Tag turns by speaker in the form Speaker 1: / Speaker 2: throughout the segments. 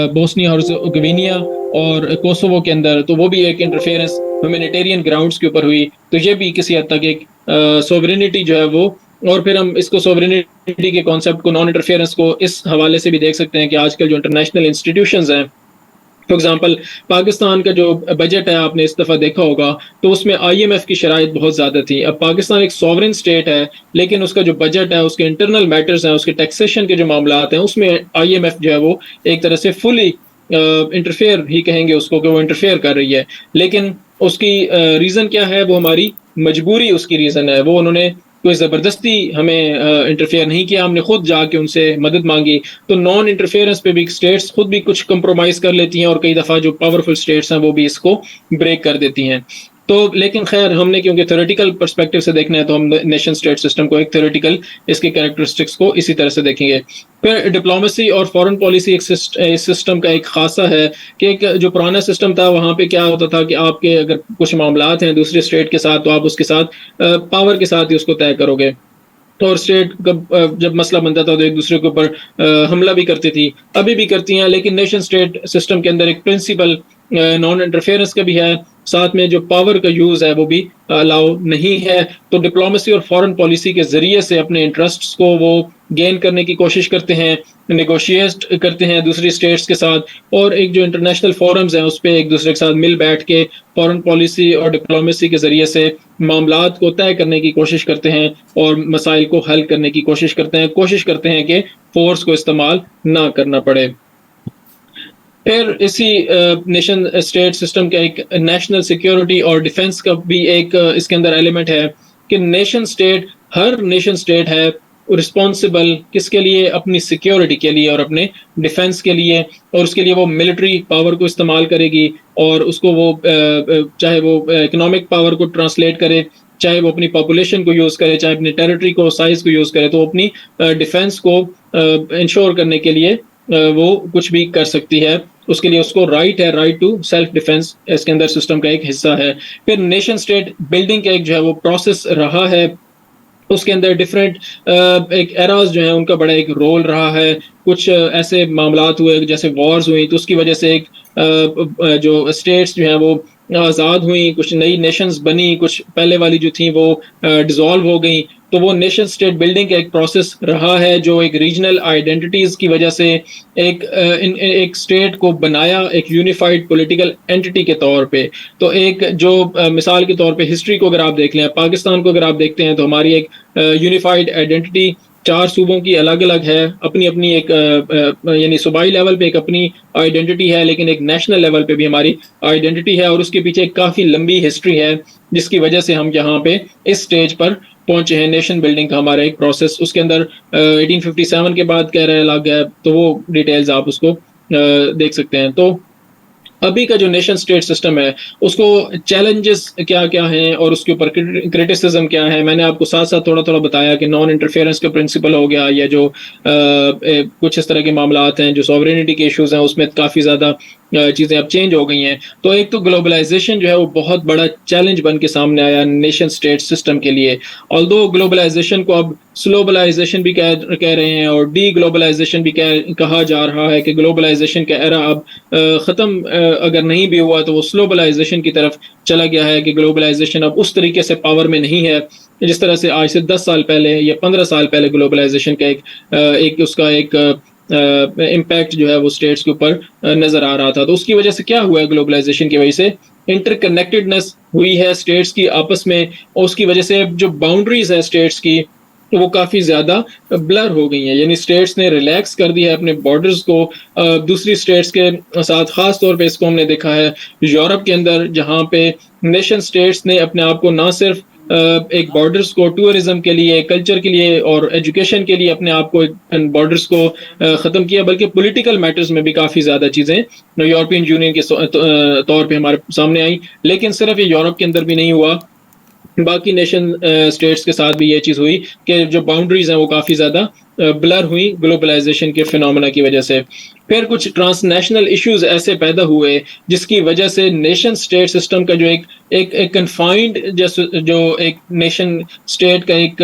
Speaker 1: Bosnia हर्ज़ेगोविना और Kosovo के अंदर, तो वो भी एक इंटरफेरेंस ह्यूमैनिटेरियन ग्राउंड्स के ऊपर हुई। तो ये भी किसी हद तक एक सोवरेनिटी जो है वो, और फिर हम इसको सोवरेनिटी के कॉन्सेप्ट को, नॉन इंटरफेरेंस को इस हवाले से भी देख सकते हैं कि आजकल जो इंटरनेशनल इंस्टीट्यूशंस हैं, फॉर एग्जाम्पल पाकिस्तान का जो बजट है आपने इस दफ़ा देखा होगा, तो उसमें आईएमएफ की शराइत बहुत ज़्यादा थी। अब पाकिस्तान एक सॉवरेन स्टेट है, लेकिन उसका जो बजट है, उसके इंटरनल मैटर्स हैं, उसके टैक्सेशन के जो मामलात हैं, उसमें आईएमएफ जो है वो एक तरह से फुली इंटरफेयर ही कहेंगे उसको, कि वो इंटरफेयर कर रही है। लेकिन उसकी रीज़न क्या है? वो हमारी मजबूरी उसकी रीज़न है। वो उन्होंने कोई ज़बरदस्ती हमें इंटरफेयर नहीं किया, हमने खुद जाके उनसे मदद मांगी। तो नॉन इंटरफेरेंस पे भी स्टेट्स खुद भी कुछ कंप्रोमाइज़ कर लेती हैं, और कई दफ़ा जो पावरफुल स्टेट्स हैं वो भी इसको ब्रेक कर देती हैं। तो लेकिन खैर, हमने क्योंकि थ्योरेटिकल पर्सपेक्टिव से देखना है, तो हम नेशन स्टेट सिस्टम को एक थ्योरेटिकल इसके कैरेक्टरिस्टिक्स को इसी तरह से देखेंगे। फिर डिप्लोमेसी और फॉरेन पॉलिसी एक इस सिस्टम का एक खासा है कि एक जो पुराना सिस्टम था, वहाँ पे क्या होता था कि आपके अगर कुछ मामलात हैं दूसरे स्टेट के साथ, तो आप उसके साथ पावर के साथ ही उसको तय करोगे। तो और स्टेट जब मसला बनता था तो एक दूसरे के ऊपर हमला भी करती थी, अभी भी करती हैं। लेकिन नेशन स्टेट सिस्टम के अंदर एक प्रिंसिपल नॉन इंटरफेरेंस का भी है, साथ में जो पावर का यूज है वो भी अलाउ नहीं है। तो डिप्लोमेसी और फॉरेन पॉलिसी के जरिए से अपने इंटरेस्ट्स को वो गेन करने की कोशिश करते हैं, नेगोशिएट करते हैं दूसरी स्टेट्स के साथ, और एक जो इंटरनेशनल फोरम्स हैं उस पर एक दूसरे के साथ मिल बैठ के फॉरेन पॉलिसी और डिप्लोमेसी के जरिए से मामलात को तय करने की कोशिश करते हैं, और मसाइल को हल करने की कोशिश करते हैं कि फोर्स को इस्तेमाल ना करना पड़े। फिर इसी नेशन स्टेट सिस्टम का एक नेशनल सिक्योरिटी और डिफेंस का भी एक इसके अंदर एलिमेंट है, कि हर नेशन स्टेट है रिस्पॉन्सिबल किसके लिए? अपनी सिक्योरिटी के लिए और अपने डिफेंस के लिए, और उसके लिए वो मिलिट्री पावर को इस्तेमाल करेगी, और उसको वो चाहे वो इकोनॉमिक पावर को ट्रांसलेट करे, चाहे वो अपनी पॉपुलेशन को यूज करे, चाहे अपनी टेरिटरी को, साइज को यूज करे, तो अपनी डिफेंस को इंश्योर करने के लिए वो कुछ भी कर सकती है। उसके लिए उसको राइट है, राइट टू सेल्फ डिफेंस इसके अंदर सिस्टम का एक हिस्सा है। फिर नेशन स्टेट बिल्डिंग का एक जो है वो प्रोसेस रहा है, उसके अंदर डिफरेंट एक एराज जो है उनका बड़ा एक रोल रहा है। कुछ ऐसे मामलात हुए जैसे वॉर्स हुई, तो उसकी वजह से एक जो स्टेट्स जो हैं वो आज़ाद हुई, कुछ नई नेशंस बनी, कुछ पहले वाली जो थी वो डिसॉल्व हो गई। तो वो नेशन स्टेट बिल्डिंग का एक प्रोसेस रहा है, जो एक रीजनल आइडेंटिटीज़ की वजह से एक स्टेट को बनाया एक यूनिफाइड पॉलिटिकल एंटिटी के तौर पे। तो एक जो मिसाल के तौर पे हिस्ट्री को अगर आप देख लें, पाकिस्तान को अगर आप देखते हैं, तो हमारी एक यूनिफाइड आइडेंटिटी 4 सूबों की अलग-अलग है, अपनी-अपनी एक यानी सूबाई लेवल पे एक अपनी आइडेंटिटी है, लेकिन एक नेशनल लेवल पे भी हमारी आइडेंटिटी है, और उसके पीछे एक काफ़ी लंबी हिस्ट्री है, जिसकी वजह से हम यहाँ पे इस स्टेज पर पहुंचे हैं। नेशन बिल्डिंग का हमारा एक प्रोसेस, उसके अंदर 1857 के बाद कह रहे लग है, तो वो डिटेल्स आप उसको देख सकते हैं। तो अभी का जो नेशन स्टेट सिस्टम है, उसको चैलेंजेस क्या-क्या हैं और उसके ऊपर क्रिटिसिज्म क्या है, मैंने आपको साथ-साथ थोड़ा-थोड़ा बताया कि नॉन इंटरफेरेंस का प्रिंसिपल हो गया, या जो कुछ इस तरह के मामलात हैं, जो सॉवरेनिटी के इश्यूज हैं, उसमें काफ़ी ज़्यादा चीज़ें अब चेंज हो गई हैं। तो एक तो ग्लोबलाइजेशन जो है वो बहुत बड़ा चैलेंज बन के सामने आया नेशन स्टेट सिस्टम के लिए। ऑल्दो ग्लोबलाइजेशन को अब स्लोबलाइजेशन भी कह रहे हैं, और डी ग्लोबलाइजेशन भी कहा जा रहा है कि ग्लोबलाइजेशन का एरा अब ख़त्म अगर नहीं भी हुआ, तो वो स्लोबलाइजेशन की तरफ चला गया है, कि ग्लोबलाइजेशन अब उस तरीके से पावर में नहीं है जिस तरह से आज से 10 साल पहले या 15 साल पहले ग्लोबलाइजेशन का एक उसका एक इम्पैक्ट जो है वो स्टेट्स के ऊपर नजर आ रहा था। तो उसकी वजह से क्या हुआ है? ग्लोबलाइजेशन की वजह से इंटरकनेक्टेडनेस हुई है स्टेट्स की आपस में, और उसकी वजह से जो बाउंड्रीज है स्टेट्स की, तो वो काफ़ी ज़्यादा ब्लर हो गई हैं। यानी स्टेट्स ने रिलैक्स कर दिया है अपने बॉर्डर्स को दूसरी स्टेट्स के साथ। ख़ास तौर पे इसको हमने देखा है यूरोप के अंदर, जहाँ पे नेशन स्टेट्स ने अपने आप को ना सिर्फ एक बॉर्डर्स को टूरिज्म के लिए, कल्चर के लिए और एजुकेशन के लिए अपने आप को बॉर्डर्स को ख़त्म किया, बल्कि पॉलिटिकल मैटर्स में भी काफ़ी ज़्यादा चीज़ें यूरोपियन यूनियन के तौर पे हमारे सामने आई। लेकिन सिर्फ ये यूरोप के अंदर भी नहीं हुआ, बाकी नेशन स्टेट्स के साथ भी ये चीज़ हुई कि जो बाउंड्रीज हैं वो काफ़ी ज़्यादा ब्लर हुई ग्लोबलाइजेशन के फिनोमेना की वजह से। फिर कुछ ट्रांसनेशनल इश्यूज ऐसे पैदा हुए जिसकी वजह से नेशन स्टेट सिस्टम का जो एक कन्फाइंड जो एक नेशन स्टेट का एक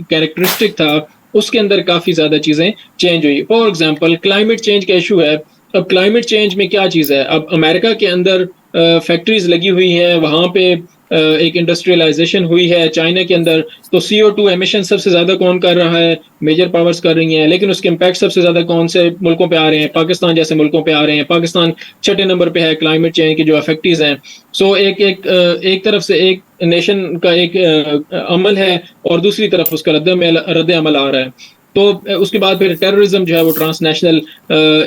Speaker 1: कैरेक्टरिस्टिक था, उसके अंदर काफ़ी ज़्यादा चीज़ें चेंज हुई। फॉर एग्जांपल क्लाइमेट चेंज का इशू है, अब क्लाइमेट चेंज में क्या चीज़ है, अब अमेरिका के अंदर फैक्ट्रीज लगी हुई हैं, वहाँ पे एक इंडस्ट्रियलाइजेशन हुई है, चाइना के अंदर तो CO2 एमिशन सबसे ज़्यादा कौन कर रहा है, मेजर पावर्स कर रही हैं, लेकिन उसके इम्पैक्ट सबसे ज़्यादा कौन से मुल्कों पे आ रहे हैं, पाकिस्तान जैसे मुल्कों पे आ रहे हैं। पाकिस्तान छठे नंबर पे है क्लाइमेट चेंज के जो इफेक्टिव्स हैं। सो एक तरफ से एक नेशन का एक अमल है और दूसरी तरफ उसका रद्द अमल आ रहा है। तो उसके बाद फिर टेररिज्म जो है वो ट्रांसनेशनल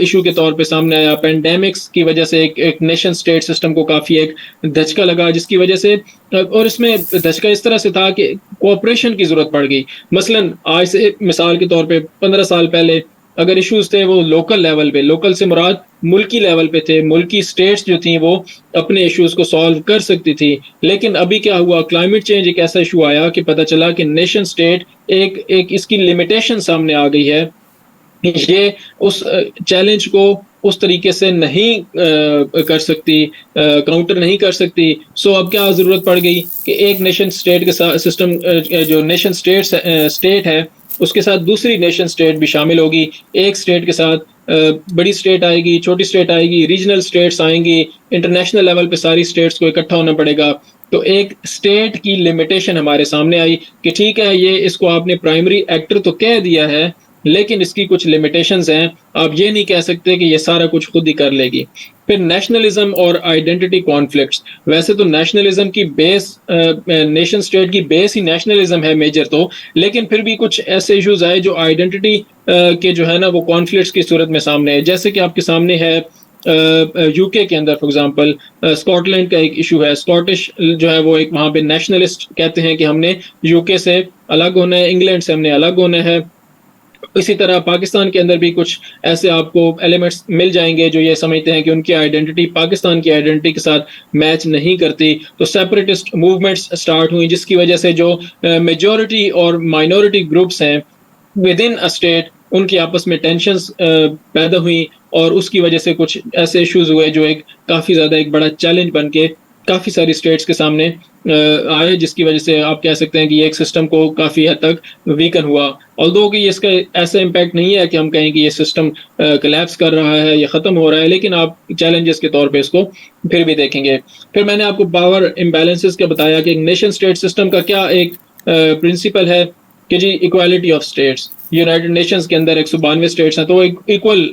Speaker 1: इशू के तौर पे सामने आया। पेंडेमिक्स की वजह से एक नेशन स्टेट सिस्टम को काफ़ी एक धचका लगा, जिसकी वजह से और इसमें धचका इस तरह से था कि कोऑपरेशन की ज़रूरत पड़ गई। मसलन आज से मिसाल के तौर पे 15 साल पहले अगर इश्यूज थे वो लोकल लेवल पे, लोकल से मुराद मुल्की लेवल पे थे, मुल्की स्टेट्स जो थी वो अपने इश्यूज को सॉल्व कर सकती थी। लेकिन अभी क्या हुआ, क्लाइमेट चेंज एक ऐसा इशू आया कि पता चला कि नेशन स्टेट एक एक इसकी लिमिटेशन सामने आ गई है। ये उस चैलेंज को उस तरीके से नहीं कर सकती, काउंटर नहीं कर सकती। सो अब क्या ज़रूरत पड़ गई कि एक नेशन स्टेट के साथ सिस्टम, जो नेशन स्टेट है उसके साथ दूसरी नेशन स्टेट भी शामिल होगी। एक स्टेट के साथ बड़ी स्टेट आएगी, छोटी स्टेट आएगी, रीजनल स्टेट्स आएंगी, इंटरनेशनल लेवल पे सारी स्टेट्स को इकट्ठा होना पड़ेगा। तो एक स्टेट की लिमिटेशन हमारे सामने आई कि ठीक है, ये इसको आपने प्राइमरी एक्टर तो कह दिया है, लेकिन इसकी कुछ लिमिटेशंस हैं। आप ये नहीं कह सकते कि ये सारा कुछ खुद ही कर लेगी। फिर नेशनलिज्म और आइडेंटिटी कॉन्फ्लिक्ट्स। वैसे तो नेशनलिज्म की बेस, नेशन स्टेट की बेस ही नेशनलिज्म है मेजर तो, लेकिन फिर भी कुछ ऐसे इश्यूज आए जो आइडेंटिटी के जो है ना वो कॉन्फ्लिक्ट्स की सूरत में सामने है। जैसे कि आपके सामने है यूके के अंदर फॉर एग्जांपल स्कॉटलैंड का एक इशू है। स्कॉटिश जो है वो एक वहाँ पे नेशनलिस्ट कहते हैं कि हमने यूके से अलग होना है, इंग्लैंड से हमने अलग होना है। इसी तरह पाकिस्तान के अंदर भी कुछ ऐसे आपको एलिमेंट्स मिल जाएंगे जो ये समझते हैं कि उनकी आइडेंटिटी पाकिस्तान की आइडेंटिटी के साथ मैच नहीं करती। तो सेपरेटिस्ट मूवमेंट्स स्टार्ट हुई, जिसकी वजह से जो मेजॉरिटी और माइनॉरिटी ग्रुप्स हैं विद इन अ स्टेट, उनकी आपस में टेंशंस पैदा हुई और उसकी वजह से कुछ ऐसे इश्यूज हुए जो एक काफ़ी ज़्यादा एक बड़ा चैलेंज बन के काफ़ी सारी स्टेट्स के सामने आए, जिसकी वजह से आप कह सकते हैं कि ये एक सिस्टम को काफ़ी हद तक वीकन हुआ। ऑल्दो कि इसका ऐसा इम्पैक्ट नहीं है कि हम कहें कि ये सिस्टम कोलैप्स कर रहा है या ख़त्म हो रहा है, लेकिन आप चैलेंजेस के तौर पे इसको फिर भी देखेंगे। फिर मैंने आपको पावर इम्बैलेंसेस का बताया कि नेशन स्टेट सिस्टम का क्या एक प्रिंसिपल है कि जी equality of states. United Nations के अंदर 192 स्टेट्स हैं, तो equal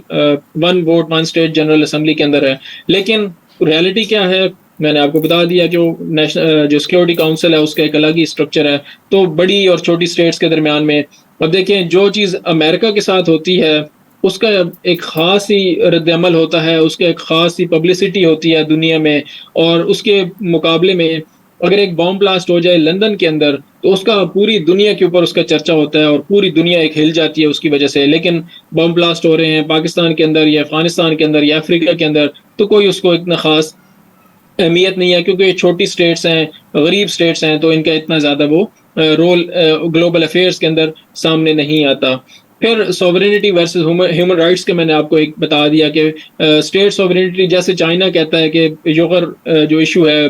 Speaker 1: one vote one state general assembly के अंदर है। लेकिन रियलिटी क्या है, मैंने आपको बता दिया कि वो नेशनल जो सिक्योरिटी काउंसिल है उसका एक अलग ही स्ट्रक्चर है। तो बड़ी और छोटी स्टेट्स के दरमियान में अब देखें, जो चीज़ अमेरिका के साथ होती है उसका एक ख़ास ही रद्द-ए-अमल होता है, उसका एक ख़ास ही पब्लिसिटी होती है दुनिया में। और उसके मुकाबले में अगर एक बॉम्ब ब्लास्ट हो जाए लंदन के अंदर तो उसका पूरी दुनिया के ऊपर उसका चर्चा होता है और पूरी दुनिया एक हिल जाती है उसकी वजह से। लेकिन बॉम्ब ब्लास्ट हो रहे हैं पाकिस्तान के अंदर या अफगानिस्तान के अंदर या अफ्रीका के अंदर तो कोई उसको इतना ख़ास अहमियत नहीं है, क्योंकि ये छोटी स्टेट्स हैं, गरीब स्टेट्स हैं, तो इनका इतना ज़्यादा वो रोल ग्लोबल अफेयर्स के अंदर सामने नहीं आता। फिर सॉवरेनिटी वर्सेस ह्यूमन राइट्स के मैंने आपको एक बता दिया कि स्टेट सॉवरेनिटी, जैसे चाइना कहता है कि योगर जो इशू है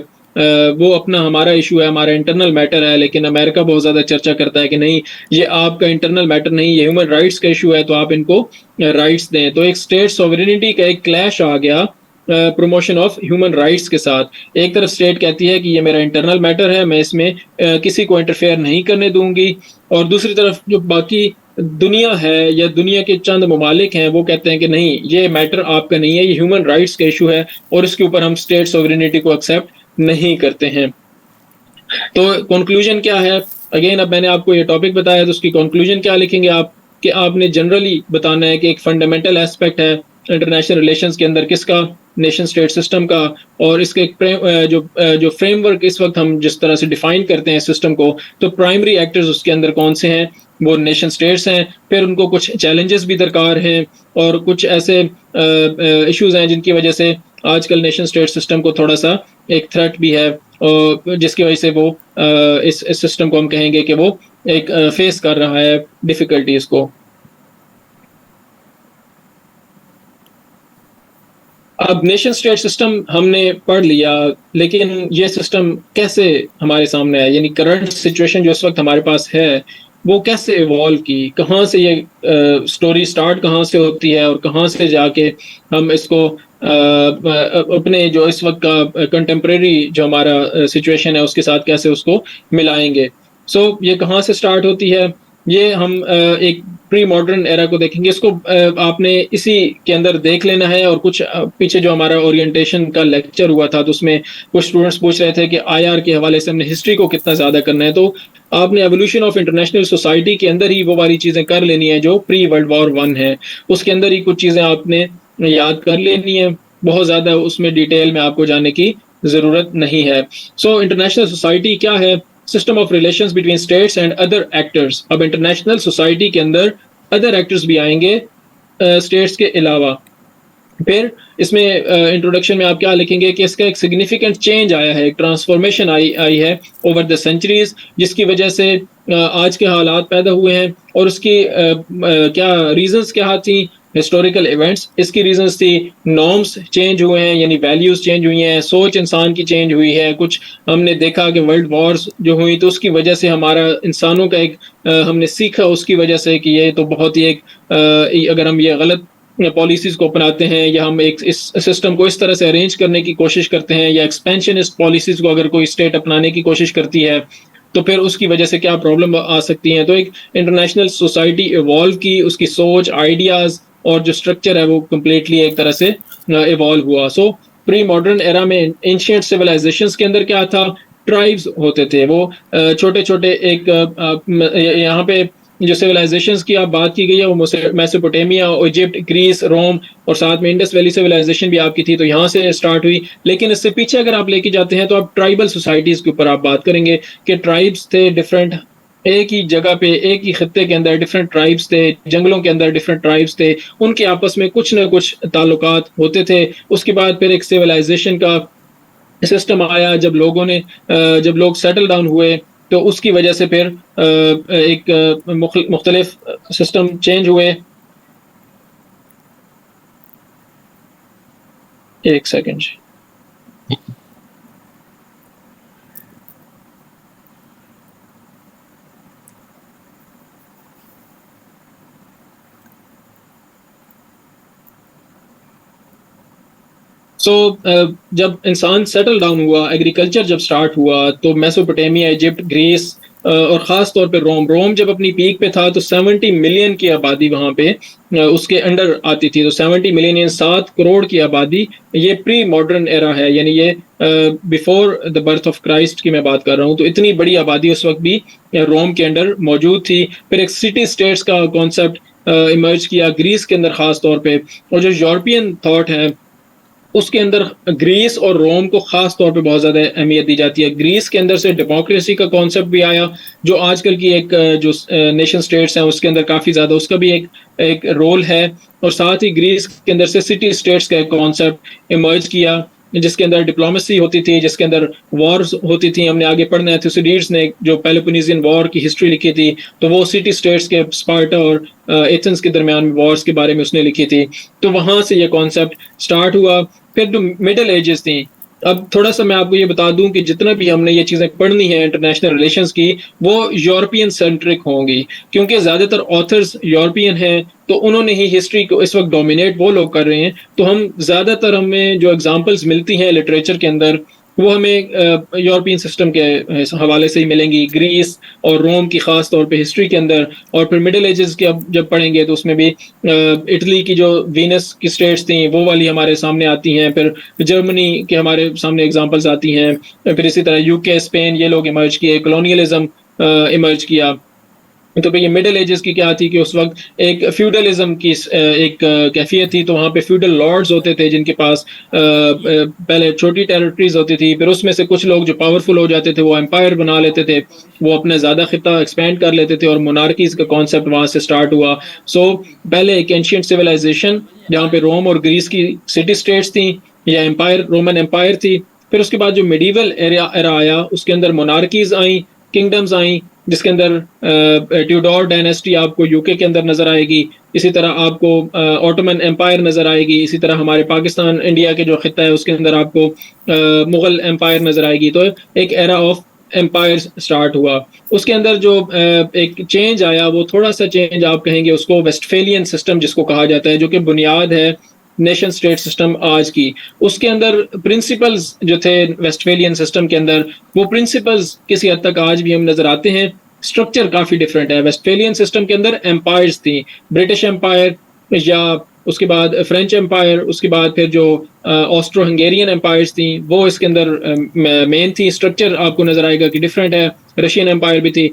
Speaker 1: वो अपना हमारा इशू है, हमारा इंटरनल मैटर है, लेकिन अमेरिका बहुत ज़्यादा चर्चा करता है कि नहीं, ये आपका इंटरनल मैटर नहीं, ये ह्यूमन राइट्स का इशू है, तो आप इनको राइट्स दें। तो एक स्टेट सॉवरेनिटी का एक क्लैश आ गया प्रमोशन ऑफ ह्यूमन राइट्स के साथ। एक तरफ स्टेट कहती है कि ये मेरा इंटरनल मैटर है, मैं इसमें किसी को इंटरफेयर नहीं करने दूंगी, और दूसरी तरफ जो बाकी दुनिया है या दुनिया के चंद ममालिक हैं वो कहते हैं कि नहीं, ये मैटर आपका नहीं है, ये ह्यूमन राइट्स का इशू है और इसके ऊपर हम स्टेट सॉवरेनिटी को एक्सेप्ट नहीं करते हैं। तो कंक्लूजन क्या है, अगेन अब मैंने आपको ये टॉपिक बताया तो उसकी कंक्लूजन क्या लिखेंगे आप, कि आपने जनरली बताना है कि एक फंडामेंटल एस्पेक्ट है इंटरनेशनल रिलेशंस के अंदर किसका, नेशन स्टेट सिस्टम का, और इसके जो फ्रेमवर्क इस वक्त हम जिस तरह से डिफाइन करते हैं सिस्टम को, तो प्राइमरी एक्टर्स उसके अंदर कौन से हैं, वो नेशन स्टेट्स हैं। फिर उनको कुछ चैलेंजेस भी दरकार हैं और कुछ ऐसे इश्यूज हैं जिनकी वजह से आजकल नेशन स्टेट सिस्टम को थोड़ा सा एक थ्रेट भी है, और जिसकी वजह से वो इस सिस्टम को हम कहेंगे कि वो एक फेस कर रहा है डिफिकल्टीज को। अब नेशन स्टेट सिस्टम हमने पढ़ लिया, लेकिन ये सिस्टम कैसे हमारे सामने है, यानी करंट सिचुएशन जो इस वक्त हमारे पास है वो कैसे इवॉल्व की, कहाँ से ये स्टोरी स्टार्ट कहाँ से होती है और कहाँ से जाके हम इसको अपने जो इस वक्त का कंटेम्प्रेरी जो हमारा सिचुएशन है उसके साथ कैसे उसको मिलाएंगे। सो ये कहाँ से स्टार्ट होती है, ये हम एक प्री मॉडर्न एरा को देखेंगे। इसको आपने इसी के अंदर देख लेना है। और कुछ पीछे जो हमारा ओरिएंटेशन का लेक्चर हुआ था तो उसमें कुछ स्टूडेंट्स पूछ रहे थे कि आईआर के हवाले से हमने हिस्ट्री को कितना ज्यादा करना है, तो आपने एवोल्यूशन ऑफ इंटरनेशनल सोसाइटी के अंदर ही वो वाली चीजें कर लेनी है जो प्री वर्ल्ड वॉर 1 है, उसके अंदर ही कुछ चीजें आपने याद कर लेनी है। बहुत ज्यादा उसमें डिटेल में आपको जाने की जरूरत नहीं है। सो इंटरनेशनल सोसाइटी क्या है? System of relations between states and other actors. अब इंटरनेशनल सोसाइटी के अंदर अदर एक्टर्स भी आएंगे स्टेट्स के अलावा। फिर इसमें इंट्रोडक्शन में आप क्या लिखेंगे कि इसका एक सिग्निफिकेंट चेंज आया है, एक ट्रांसफॉर्मेशन आई है ओवर द सेंचुरीज, जिसकी वजह से आज के हालात पैदा हुए हैं। और उसकी क्या रीजंस क्या थी? हिस्टोरिकल इवेंट्स इसकी रीजंस थी। नॉर्म्स चेंज हुए हैं, यानी वैल्यूज चेंज हुई हैं, सोच इंसान की चेंज हुई है। कुछ हमने देखा कि वर्ल्ड वॉर्स जो हुई तो उसकी वजह से हमारा इंसानों का एक हमने सीखा उसकी वजह से कि ये तो बहुत ही एक अगर हम ये गलत पॉलिसीज को अपनाते हैं या हम एक इस सिस्टम को इस तरह से अरेंज करने की कोशिश करते हैं या एक्सपेंशनिस्ट पॉलिसीज को अगर कोई स्टेट अपनाने की कोशिश करती है तो फिर उसकी वजह से क्या प्रॉब्लम आ सकती हैं। तो एक इंटरनेशनल सोसाइटी इवॉल्व की, उसकी सोच, आइडियाज और जो स्ट्रक्चर है वो कम्प्लीटली एक तरह से इवॉल्व हुआ। सो प्री मॉडर्न एरा में एंशिएंट सिविलाइजेशंस के अंदर क्या था? ट्राइब्स होते थे। वो छोटे छोटे एक यहाँ पे जो सिविलाइजेशंस की आप बात की गई है वो मेसोपोटामिया, इजिप्ट, ग्रीस, रोम और साथ में इंडस वैली सिविलाइजेशन भी आपकी थी, तो यहाँ से स्टार्ट हुई। लेकिन इससे पीछे अगर आप लेके जाते हैं तो आप ट्राइबल सोसाइटीज के ऊपर आप बात करेंगे कि ट्राइब्स थे डिफरेंट, एक ही जगह पे एक ही खत्ते के अंदर डिफरेंट ट्राइब्स थे, जंगलों के अंदर डिफरेंट ट्राइब्स थे, उनके आपस में कुछ ना कुछ ताल्लुकात होते थे। उसके बाद फिर एक सिविलाइजेशन का सिस्टम आया, जब लोग सेटल डाउन हुए तो उसकी वजह से फिर एक मुख्तलिफ सिस्टम चेंज हुए। एक सेकेंड। सो जब इंसान सेटल डाउन हुआ, एग्रीकल्चर जब स्टार्ट हुआ तो मेसोपोटामिया, इजिप्ट, ग्रीस और ख़ास तौर पे रोम जब अपनी पीक पे था तो 70 मिलियन की आबादी वहाँ पे उसके अंडर आती थी। तो 70 मिलियन यानी 7 करोड़ की आबादी, ये प्री मॉडर्न एरा है, यानी ये before the birth of Christ की मैं बात कर रहा हूँ। तो इतनी बड़ी आबादी उस वक्त भी रोम के अंडर मौजूद थी। फिर एक सिटी स्टेट्स का कॉन्सेप्ट इमर्ज किया ग्रीस के अंदर ख़ास तौर पे। और जो यूरोपियन थॉट है उसके अंदर ग्रीस और रोम को खास तौर पे बहुत ज़्यादा अहमियत दी जाती है। ग्रीस के अंदर से डेमोक्रेसी का कॉन्सेप्ट भी आया, जो आजकल की एक जो नेशन स्टेट्स हैं उसके अंदर काफ़ी ज़्यादा उसका भी एक रोल है। और साथ ही ग्रीस के अंदर से सिटी स्टेट्स का एक कॉन्सेप्ट इमर्ज किया, जिसके अंदर डिप्लोमेसी होती थी, जिसके अंदर वॉर्स होती थी। हमने आगे पढ़ना है, थुसिडीड्स ने जो पेलोपोनेशियन वॉर की हिस्ट्री लिखी थी तो वो सिटी स्टेट्स के स्पार्टा और एथेंस के दरमियान वॉर्स के बारे में उसने लिखी थी। तो वहाँ से ये कॉन्सेप्ट स्टार्ट हुआ। फिर जो मिडिल एजेस थी, अब थोड़ा सा मैं आपको ये बता दूं कि जितना भी हमने ये चीज़ें पढ़नी है इंटरनेशनल रिलेशंस की वो यूरोपियन सेंट्रिक होंगी, क्योंकि ज़्यादातर ऑथर्स यूरोपियन हैं तो उन्होंने ही हिस्ट्री को इस वक्त डोमिनेट वो लोग कर रहे हैं। तो हम ज़्यादातर हमें जो एग्जांपल्स मिलती हैं लिटरेचर के अंदर वो हमें यूरोपियन सिस्टम के हवाले से ही मिलेंगी, ग्रीस और रोम की ख़ास तौर पे हिस्ट्री के अंदर। और फिर मिडिल एजेस के अब जब पढ़ेंगे तो उसमें भी इटली की जो वीनस की स्टेट्स थी वो वाली हमारे सामने आती हैं। फिर जर्मनी के हमारे सामने एग्जांपल्स आती हैं। फिर इसी तरह यूके, स्पेन, ये लोग इमर्ज किए, कॉलोनियलिज्म इमर्ज किया। तो भाई ये मिडिल एजेस की क्या थी कि उस वक्त एक फ्यूडलिज्म की एक कैफियत थी। तो वहाँ पे फ्यूडल लॉर्ड्स होते थे जिनके पास पहले छोटी टेरिटरीज होती थी, फिर उसमें से कुछ लोग जो पावरफुल हो जाते थे वो एम्पायर बना लेते थे, वो अपना ज़्यादा खिता एक्सपेंड कर लेते थे और मोनार्कीज का कॉन्सेप्ट वहाँ से स्टार्ट हुआ। सो पहले एक एंशियंट सिविलाइजेशन जहाँ पे रोम और ग्रीस की सिटी स्टेट्स थी या एम्पायर, रोमन एम्पायर थी। फिर उसके बाद जो मिडीवल एरा आया उसके अंदर मोनार्कीज आई, किंगडम्स आई, जिसके अंदर ट्यूडोर डायनेस्टी आपको यूके के अंदर नजर आएगी। इसी तरह आपको ऑटोमन एम्पायर नजर आएगी। इसी तरह हमारे पाकिस्तान, इंडिया के जो खिता है उसके अंदर आपको मुगल एम्पायर नजर आएगी। तो एक एरा ऑफ एम्पायर स्टार्ट हुआ। उसके अंदर जो एक चेंज आया, वो थोड़ा सा चेंज आप कहेंगे उसको वेस्टफेलियन सिस्टम जिसको कहा जाता है, जो कि बुनियाद है नेशन स्टेट सिस्टम आज की। उसके अंदर प्रिंसिपल्स जो थे वेस्टफेलियन सिस्टम के अंदर, वो प्रिंसिपल्स किसी हद तक आज भी हम नजर आते हैं। स्ट्रक्चर काफी डिफरेंट है। वेस्टफेलियन सिस्टम के अंदर एम्पायर्स थी, ब्रिटिश एम्पायर या उसके बाद फ्रेंच एम्पायर, उसके बाद फिर जो ऑस्ट्रो हंगेरियन एम्पायर्स थी वो इसके अंदर मेन थी। स्ट्रक्चर आपको नजर आएगा कि डिफरेंट है। रशियन एम्पायर भी थी।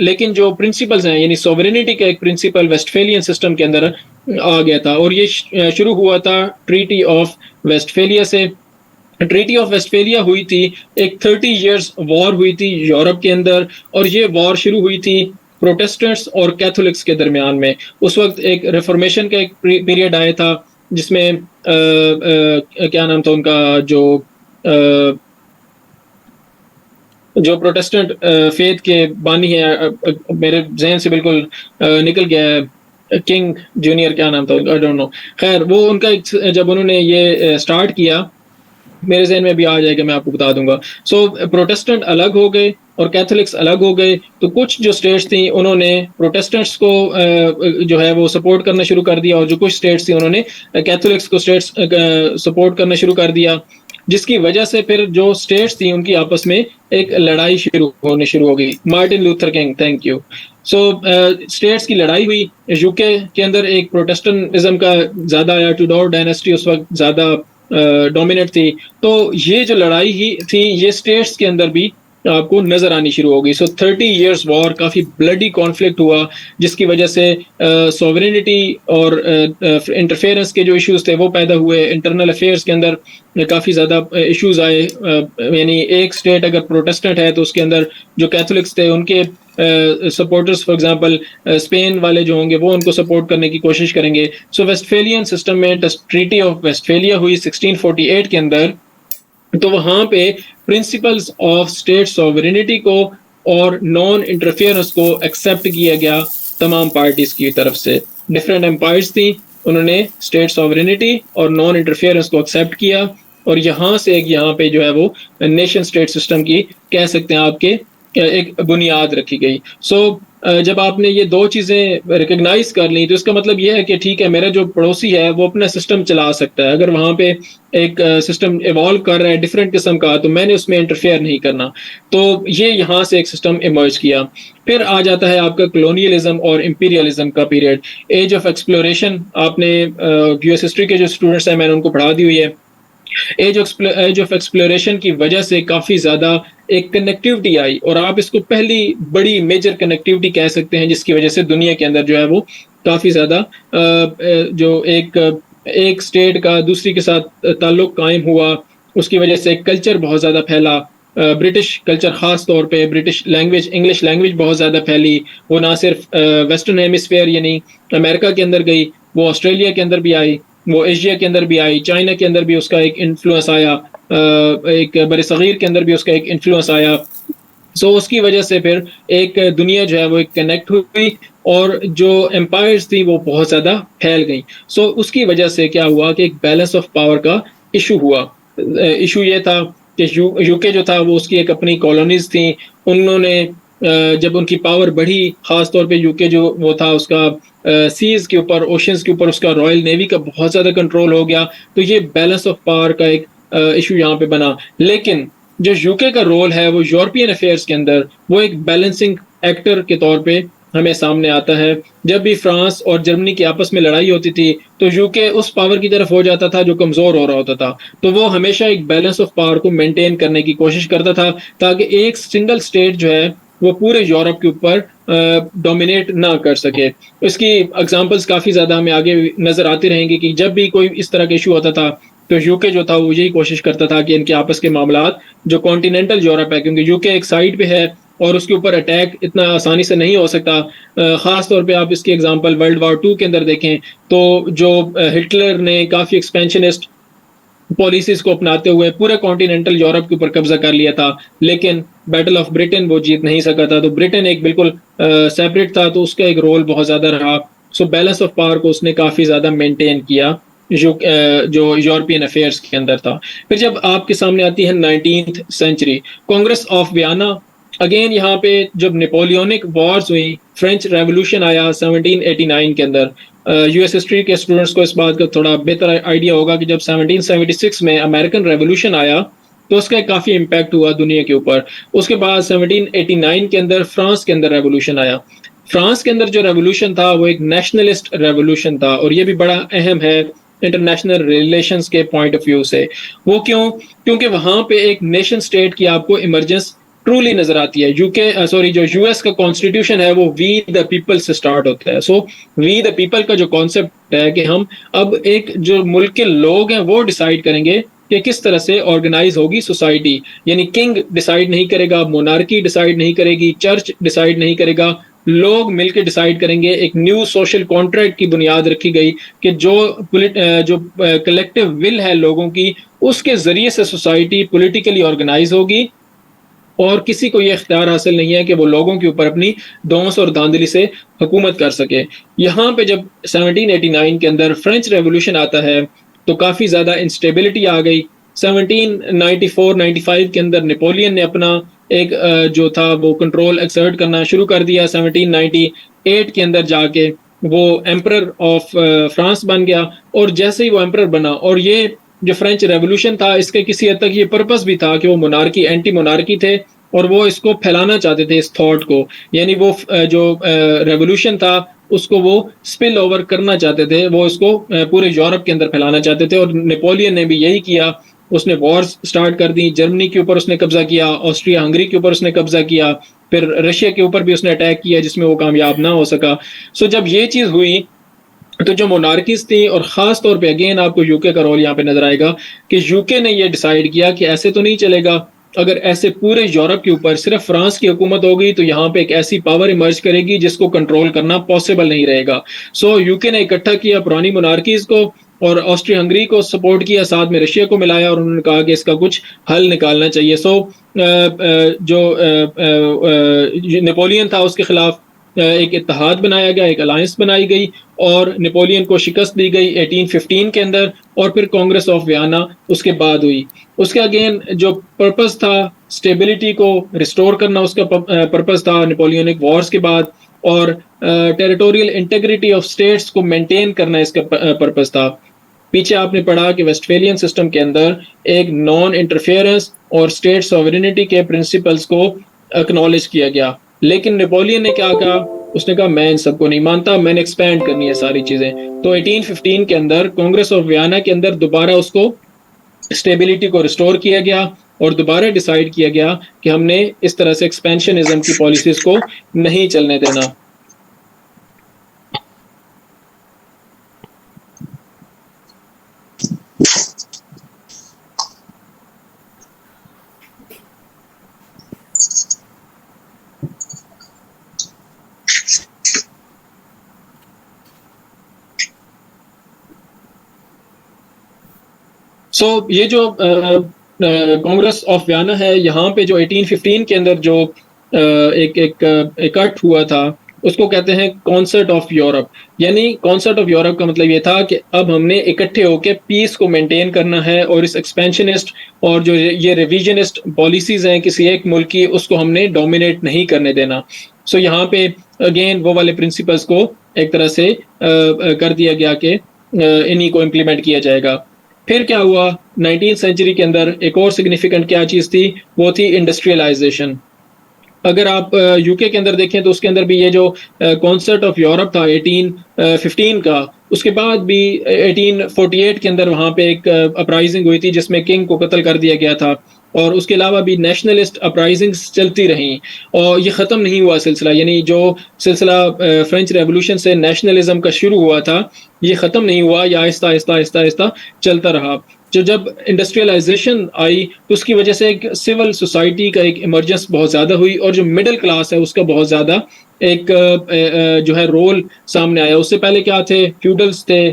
Speaker 1: लेकिन जो प्रिंसिपल्स हैं, यानी सॉवरेनिटी का एक प्रिंसिपल वेस्टफेलियन सिस्टम के अंदर आ गया था, और ये शुरू हुआ था ट्रीटी ऑफ वेस्टफेलिया से। ट्रीटी ऑफ वेस्टफेलिया हुई थी, एक 30 इयर्स वॉर हुई थी यूरोप के अंदर, और ये वॉर शुरू हुई थी प्रोटेस्टेंट्स और कैथोलिक्स के दरमियान में। उस वक्त एक रिफॉर्मेशन का एक पीरियड आया था, जिसमें क्या नाम था उनका, जो प्रोटेस्टेंट फेथ के बानी है, मेरे जहन से बिल्कुल निकल गया है, किंग जूनियर क्या नाम था उनका, आई डोंट नो। खैर, वो उनका जब उन्होंने ये स्टार्ट किया, मेरे जहन में भी आ जाएगा, मैं आपको बता दूंगा। प्रोटेस्टेंट अलग हो गए और कैथोलिक्स अलग हो गए। तो कुछ जो स्टेट्स थी उन्होंने प्रोटेस्टेंट्स को जो है वो सपोर्ट करना शुरू कर दिया, और जो कुछ स्टेट्स थी उन्होंने कैथोलिक्स को स्टेट्स सपोर्ट करना शुरू कर दिया, जिसकी वजह से फिर जो स्टेट्स थी उनकी आपस में एक लड़ाई शुरू हो गई। Martin Luther king, thank you. States की लड़ाई हुई। यूके के अंदर एक प्रोटेस्टेंटिज्म का ज्यादा आया, टुडोर डायनेस्टी उस वक्त ज्यादा डोमिनेट थी। तो ये जो लड़ाई ही थी, ये स्टेट्स के अंदर भी आपको नजर आनी शुरू हो गई। 30 इयर्स वॉर, काफी ब्लडी कॉन्फ्लिक्ट हुआ, जिसकी वजह से सॉवरेनिटी और इंटरफेरेंस के जो इश्यूज थे वो पैदा हुए। इंटरनल अफेयर्स के अंदर काफी ज्यादा इश्यूज आए। यानी एक स्टेट अगर प्रोटेस्टेंट है तो उसके अंदर जो कैथोलिक्स थे उनके सपोर्टर्स, फॉर एग्जांपल स्पेन वाले जो होंगे वो उनको सपोर्ट करने की कोशिश करेंगे। वेस्टफेलियन सिस्टम में ट्रीटी ऑफ वेस्टफेलिया हुई 1648 के अंदर। तो वहां पे प्रिंसिपल्स ऑफ स्टेट सॉवरेनिटी को और नॉन इंटरफेरेंस को एक्सेप्ट किया गया तमाम पार्टीज की तरफ से। डिफरेंट एम्पायर्स थी, उन्होंने स्टेट सॉवरेनिटी और नॉन इंटरफेरेंस को एक्सेप्ट किया, और यहाँ से एक यहाँ पे जो है वो नेशन स्टेट सिस्टम की कह सकते हैं आपके एक बुनियाद रखी गई। जब आपने ये दो चीजें रिकग्नाइज कर ली, तो इसका मतलब ये है कि ठीक है, मेरा जो पड़ोसी है वो अपना सिस्टम चला सकता है। अगर वहां पे एक सिस्टम इवॉल्व कर रहा है डिफरेंट किस्म का, तो मैंने उसमें इंटरफेयर नहीं करना। तो ये यहाँ से एक सिस्टम इमर्ज किया। फिर आ जाता है आपका कॉलोनियलिज्म और इंपीरियलिज्म का पीरियड। एज ऑफ एक्सप्लोरेशन, आपने यूएस हिस्ट्री के जो स्टूडेंट्स हैं मैंने उनको पढ़ा दी हुई है। एज ऑफ एक्सप्लोरेशन की वजह से काफी ज्यादा एक कनेक्टिविटी आई, और आप इसको पहली बड़ी मेजर कनेक्टिविटी कह सकते हैं, जिसकी वजह से दुनिया के अंदर जो है वो काफी ज्यादा जो एक स्टेट का दूसरी के साथ ताल्लुक कायम हुआ। उसकी वजह से कल्चर बहुत ज्यादा फैला। ब्रिटिश कल्चर, खास तौर पे ब्रिटिश लैंग्वेज, इंग्लिश लैंग्वेज बहुत ज्यादा फैली। वो ना सिर्फ वेस्टर्न हेमिस्फेयर यानी अमेरिका के अंदर गई, वो ऑस्ट्रेलिया के अंदर भी आई, वो एशिया के अंदर भी आई, चाइना के अंदर भी उसका एक इन्फ्लुएंस आया, एक बड़े सगीर के अंदर भी उसका एक इन्फ्लुएंस आया। उसकी वजह से फिर एक दुनिया जो है वो एक कनेक्ट हुई, और जो एम्पायर्स थी वो बहुत ज्यादा फैल गई। उसकी वजह से क्या हुआ कि एक बैलेंस ऑफ पावर का इशू हुआ। इशू ये था कि यूके जो था वो उसकी एक अपनी कॉलोनीज थी। उन्होंने जब उनकी पावर बढ़ी, खास तौर पे यूके जो वो था उसका सीज के ऊपर, ओशंस के ऊपर उसका रॉयल नेवी का बहुत ज्यादा कंट्रोल हो गया। तो ये बैलेंस ऑफ पावर का एक इशू यहाँ पे बना। लेकिन जो यूके का रोल है वो यूरोपियन अफेयर्स के अंदर वो एक बैलेंसिंग एक्टर के तौर पे हमें सामने आता है। जब भी फ्रांस और जर्मनी की आपस में लड़ाई होती थी तो यूके उस पावर की तरफ हो जाता था जो कमजोर हो रहा होता था। तो वो हमेशा एक बैलेंस ऑफ पावर को मेंटेन करने की कोशिश करता था, ताकि एक सिंगल स्टेट जो है वो पूरे यूरोप के ऊपर डोमिनेट ना कर सके। इसकी एग्जांपल्स काफी ज्यादा हमें आगे नजर आती रहेंगी कि जब भी कोई इस तरह का इशू होता था तो यूके जो था वो यही कोशिश करता था कि इनके आपस के मामलात जो कॉन्टिनेंटल यूरोप है, क्योंकि यूके एक साइड पे है और उसके ऊपर अटैक इतना आसानी से नहीं हो सकता। खास तौर पे आप इसकी एग्जांपल वर्ल्ड वॉर 2 के अंदर देखें तो जो हिटलर ने काफी एक्सपेंशनिस्ट पॉलिसीज को अपनाते हुए पूरे कॉन्टिनेंटल यूरोप के ऊपर कब्जा कर लिया था, लेकिन बैटल ऑफ ब्रिटेन वो जीत नहीं सका था। तो ब्रिटेन एक बिल्कुल सेपरेट था, तो उसका एक रोल बहुत ज्यादा रहा। बैलेंस ऑफ पावर को उसने काफी ज्यादा मेंटेन किया जो यूरोपियन अफेयर्स के अंदर था। फिर जब आपके सामने आती है 19th century, Congress of Vienna again यहाँ पे जब नेपोलियनिक वॉर्स हुई, फ्रेंच रेवोल्यूशन आया 1789 के अंदर, यूएस हिस्ट्री के स्टूडेंट्स को इस बात का थोड़ा बेहतर आइडिया होगा कि जब 1776 में अमेरिकन रेवोल्यूशन आया तो उसका काफ़ी इम्पैक्ट हुआ दुनिया के ऊपर। उसके बाद 1789 के अंदर फ्रांस के अंदर रेवोल्यूशन आया। फ्रांस के अंदर जो रेवोल्यूशन था वो एक नेशनलिस्ट रेवोल्यूशन था, और ये भी बड़ा अहम है इंटरनेशनल रिलेशंस के पॉइंट ऑफ व्यू से। वो क्यों? क्योंकि वहां पे एक नेशन स्टेट की आपको इमरजेंस ट्रूली नजर आती है। जो यूएस का कॉन्स्टिट्यूशन है वो वी द पीपल से स्टार्ट होता है। सो वी द पीपल का जो कॉन्सेप्ट है कि हम अब एक जो मुल्क के लोग हैं वो डिसाइड करेंगे कि किस तरह से ऑर्गेनाइज होगी सोसाइटी। यानी किंग डिसाइड नहीं करेगा, मोनार्की डिसाइड नहीं करेगी, चर्च डिसाइड नहीं करेगा, लोग मिलकर डिसाइड करेंगे। एक न्यू सोशल कॉन्ट्रैक्ट की बुनियाद रखी गई कि जो कलेक्टिव विल है लोगों की, उसके जरिए से सोसाइटी पॉलिटिकली ऑर्गेनाइज होगी, और किसी को यह इख्तियार हासिल नहीं है कि वो लोगों के ऊपर अपनी दौंस और धांधली से हुकूमत कर सके। यहाँ पे जब 1789 के अंदर फ्रेंच रेवोल्यूशन आता है तो काफ़ी ज़्यादा इंस्टेबिलिटी आ गई। 1794-95 के अंदर नेपोलियन ने अपना एक जो था वो कंट्रोल एक्सर्ट करना शुरू कर दिया। 1798 के अंदर जाके वो एम्परर ऑफ फ्रांस बन गया, और जैसे ही वो एम्परर बना, और ये जो फ्रेंच रेवोल्यूशन था इसके किसी हद तक ये पर्पस भी था कि वो मोनार्की, एंटी मोनार्की थे, और वो इसको फैलाना चाहते थे इस थॉट को। यानी वो जो रेवोल्यूशन था उसको वो स्पिल ओवर करना चाहते थे, वो इसको पूरे यूरोप के अंदर फैलाना चाहते थे। और नेपोलियन ने भी यही किया, उसने वॉर्स स्टार्ट कर दी। जर्मनी के ऊपर उसने कब्जा किया, ऑस्ट्रिया हंगरी के ऊपर उसने कब्जा किया, फिर रशिया के ऊपर भी उसने अटैक किया जिसमें वो कामयाब ना हो सका। सो जब ये चीज़ हुई तो जो मोनार्कीज थी, और खास तौर पे अगेन आपको यूके का रोल यहाँ पे नजर आएगा कि यूके ने ये डिसाइड किया कि ऐसे तो नहीं चलेगा। अगर ऐसे पूरे यूरोप के ऊपर सिर्फ फ्रांस की हुकूमत होगी तो यहाँ पे एक ऐसी पावर इमर्ज करेगी जिसको कंट्रोल करना पॉसिबल नहीं रहेगा। सो यूके ने इकट्ठा किया पुरानी मोनार्कीज को, और ऑस्ट्रिया हंगरी को सपोर्ट किया, साथ में रशिया को मिलाया, और उन्होंने कहा कि इसका कुछ हल निकालना चाहिए। सो जो नेपोलियन था उसके खिलाफ एक इत्तेहाद बनाया गया, एक अलायंस बनाई गई, और नेपोलियन को शिकस्त दी गई 1815 के अंदर, और फिर कांग्रेस ऑफ वियना उसके बाद हुई। उसके अगेन जो पर्पस था स्टेबिलिटी को रिस्टोर करना, उसका पर्पस था नेपोलियनिक वॉर्स के बाद, और टेरिटोरियल इंटेग्रिटी ऑफ स्टेट्स को मेंटेन करना इसका पर्पस था। पीछे आपने पढ़ा कि वेस्टफेलियन सिस्टम के अंदर एक नॉन इंटरफेरेंस और स्टेट सॉवरेनिटी के प्रिंसिपल्स को एक्नॉलेज किया गया। लेकिन नेपोलियन ने क्या कहा? उसने कहा मैं इन सबको नहीं मानता, मैंने एक्सपैंड करनी है सारी चीजें। तो 1815 के अंदर कांग्रेस ऑफ वियना के अंदर दोबारा उसको स्टेबिलिटी को रिस्टोर किया गया, और दोबारा डिसाइड किया गया कि हमने इस तरह से एक्सपेंशनिज्म की पॉलिसीज को नहीं चलने देना। सो ये जो कांग्रेस ऑफ वियना है, यहाँ पे जो 1815 के अंदर जो एक इकट्ठ हुआ था उसको कहते हैं कॉन्सर्ट ऑफ यूरोप। यानी कॉन्सर्ट ऑफ यूरोप का मतलब ये था कि अब हमने इकट्ठे होकर पीस को मेंटेन करना है, और इस एक्सपेंशनिस्ट और जो ये रिविजनिस्ट पॉलिसीज हैं किसी एक मुल्क की, उसको हमने डोमिनेट नहीं करने देना। सो यहाँ पे अगेन वो वाले प्रिंसिपल्स को एक तरह से कर दिया गया कि इन्हीं को इम्प्लीमेंट किया जाएगा। फिर क्या हुआ 19th सेंचुरी के अंदर? एक और सिग्निफिकेंट क्या चीज़ थी? वो थी इंडस्ट्रियलाइजेशन। अगर आप यूके के अंदर देखें तो उसके अंदर भी ये जो कॉन्सर्ट ऑफ यूरोप था 1815 का, उसके बाद भी 1848 के अंदर वहाँ पे एक अपराइजिंग हुई थी जिसमें किंग को कत्ल कर दिया गया था, और उसके अलावा भी नेशनलिस्ट अपराइजिंग्स चलती रहीं, और ये ख़त्म नहीं हुआ सिलसिला। यानी जो सिलसिला फ्रेंच रेवोल्यूशन से नेशनलिज्म का शुरू हुआ था ये ख़त्म नहीं हुआ, या आहिस्ता आहिस्ता आहिस्ता आहिस्ता चलता रहा। जब इंडस्ट्रियलाइजेशन आई तो उसकी वजह से एक सिविल सोसाइटी का एक इमरजेंस बहुत ज़्यादा हुई, और जो मिडिल क्लास है उसका बहुत ज़्यादा एक जो है रोल सामने आया। उससे पहले क्या थे? फ्यूडल्स थे,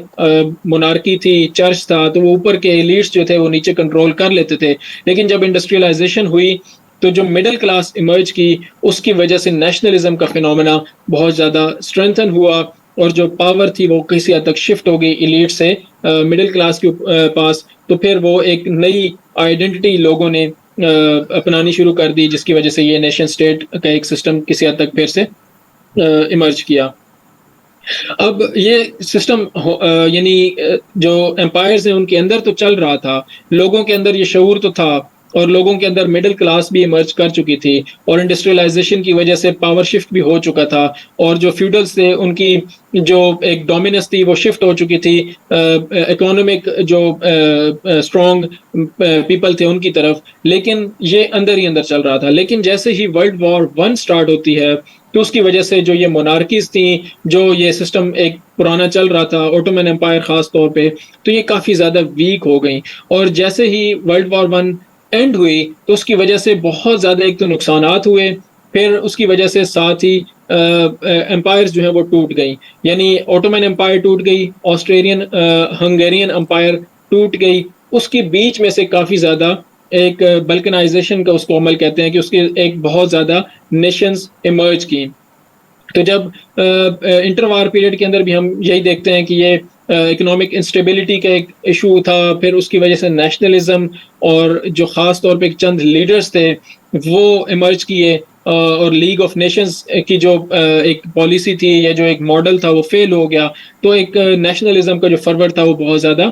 Speaker 1: मोनार्की थी, चर्च था, तो वो ऊपर के एलिट्स जो थे वो नीचे कंट्रोल कर लेते थे। लेकिन जब इंडस्ट्रियलाइजेशन हुई तो जो मिडिल क्लास इमर्ज की, उसकी वजह से नेशनलिज्म का फिनोमेना बहुत ज़्यादा स्ट्रेंथन हुआ, और जो पावर थी वो किसी हद तक शिफ्ट हो गई एलीट से मिडिल क्लास के पास। तो फिर वो एक नई आइडेंटिटी लोगों ने अपनानी शुरू कर दी, जिसकी वजह से ये नेशन स्टेट का एक सिस्टम किसी हद तक फिर से इमर्ज किया। अब ये सिस्टम यानी जो एम्पायर्स हैं उनके अंदर तो चल रहा था, लोगों के अंदर ये शऊर तो था, और लोगों के अंदर मिडिल क्लास भी इमर्ज कर चुकी थी, और इंडस्ट्रियलाइजेशन की वजह से पावर शिफ्ट भी हो चुका था, और जो फ्यूडल्स थे उनकी जो एक डोमिनेंस थी वो शिफ्ट हो चुकी थी इकोनॉमिक जो स्ट्रॉन्ग पीपल थे उनकी तरफ। लेकिन ये अंदर ही अंदर चल रहा था। लेकिन जैसे ही वर्ल्ड वॉर वन स्टार्ट होती है तो उसकी वजह से जो ये मोनार्कीज थी, जो ये सिस्टम एक पुराना चल रहा था, ओटोमन एम्पायर खास तौर पे, तो ये काफ़ी ज़्यादा वीक हो गई। और जैसे ही वर्ल्ड वॉर वन एंड हुई तो उसकी वजह से बहुत ज़्यादा एक तो नुकसानात हुए, फिर उसकी वजह से साथ ही एम्पायर्स जो है वो टूट गई। यानी ओटोमन एम्पायर टूट गई, ऑस्ट्रेलियन हंगेरियन एम्पायर टूट गई, उसके बीच में से काफ़ी ज़्यादा एक बल्कनाइजेशन का उसको अमल कहते हैं कि उसके एक बहुत ज़्यादा नेशंस इमर्ज की। तो जब इंटरवार पीरियड के अंदर भी हम यही देखते हैं कि ये इकोनॉमिक इंस्टेबिलिटी का एक इशू था, फिर उसकी वजह से नेशनलिज्म और जो ख़ास तौर पे चंद लीडर्स थे वो इमर्ज किए, और लीग ऑफ नेशंस की जो एक पॉलिसी थी या जो एक मॉडल था वो फेल हो गया। तो एक नेशनलिज्म का जो फर्वर था वो बहुत ज़्यादा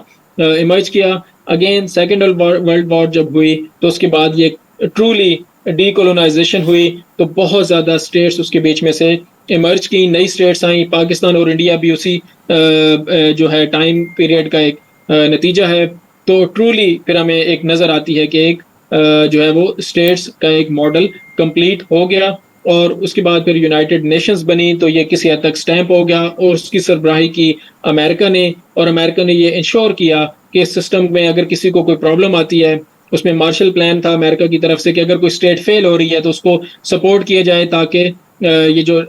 Speaker 1: इमर्ज किया। अगेन सेकेंड वर्ल्ड वॉर जब हुई तो उसके बाद ये ट्रूली डीकोलोनाइजेशन हुई, तो बहुत ज़्यादा स्टेट्स उसके बीच में से इमर्ज की, नई स्टेट्स आई। पाकिस्तान और इंडिया भी उसी जो है टाइम पीरियड का एक नतीजा है। तो ट्रूली फिर हमें एक नज़र आती है कि एक जो है वो स्टेट्स का एक मॉडल कंप्लीट हो गया, और उसके बाद फिर यूनाइटेड नेशंस बनी, तो ये किसी हद तक स्टैंप हो गया, और उसकी सरबराही की अमेरिका ने, और अमेरिका ने ये इंश्योर किया कि इस सिस्टम में अगर किसी को कोई प्रॉब्लम आती है, उसमें मार्शल प्लान था अमेरिका की तरफ से कि अगर कोई स्टेट फेल हो रही है तो उसको सपोर्ट किया जाए, ताकि ये जो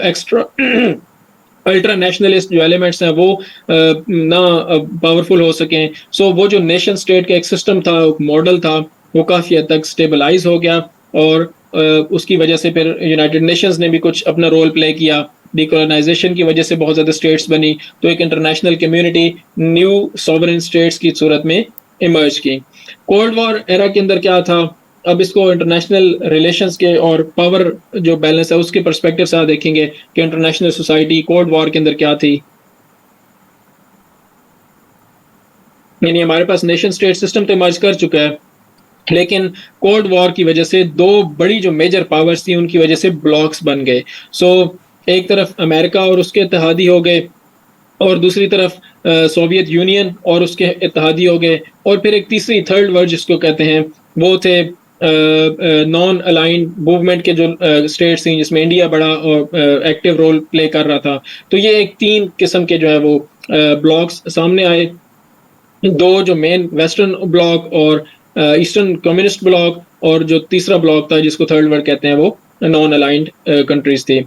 Speaker 1: एक्स्ट्रा अल्ट्रा नेशनलिस्ट जो एलिमेंट्स हैं वो ना पावरफुल हो सकें। सो वो जो नेशन स्टेट का एक सिस्टम था, मॉडल था, वो काफ़ी हद तक स्टेबलाइज हो गया, और उसकी वजह से फिर यूनाइटेड नेशंस ने भी कुछ अपना रोल प्ले किया। डिकोलोनाइजेशन की वजह से बहुत ज़्यादा स्टेट्स बनी, तो एक international community new sovereign states की सूरत में इमर्ज की। कोल्ड वॉर एरा के अंदर क्या था, अब इसको इंटरनेशनल रिलेशंस के और पावर जो बैलेंस है उसके पर्सपेक्टिव से देखेंगे कि इंटरनेशनल सोसाइटी कोल्ड वॉर के अंदर क्या थी। यानी हमारे पास नेशन स्टेट सिस्टम तो इमर्ज कर चुका है, लेकिन कोल्ड वॉर की वजह से दो बड़ी जो मेजर पावर्स थी उनकी वजह से ब्लॉक्स बन गए। सो एक तरफ अमेरिका और उसके इत्तेहादी हो गए, और दूसरी तरफ सोवियत यूनियन और उसके इत्तेहादी हो गए, और फिर एक तीसरी थर्ड वर्ल्ड जिसको कहते हैं वो थे नॉन अलाइंड मूवमेंट के जो स्टेट्स थी, जिसमें इंडिया बड़ा और एक्टिव रोल प्ले कर रहा था। तो ये एक तीन किस्म के जो है वो ब्लॉक्स सामने आए। दो जो मेन वेस्टर्न ब्लॉक और ईस्टर्न कम्युनिस्ट ब्लॉक, और जो तीसरा ब्लॉक था जिसको थर्ड वर्ल्ड कहते हैं वो नॉन अलाइंड कंट्रीज थी।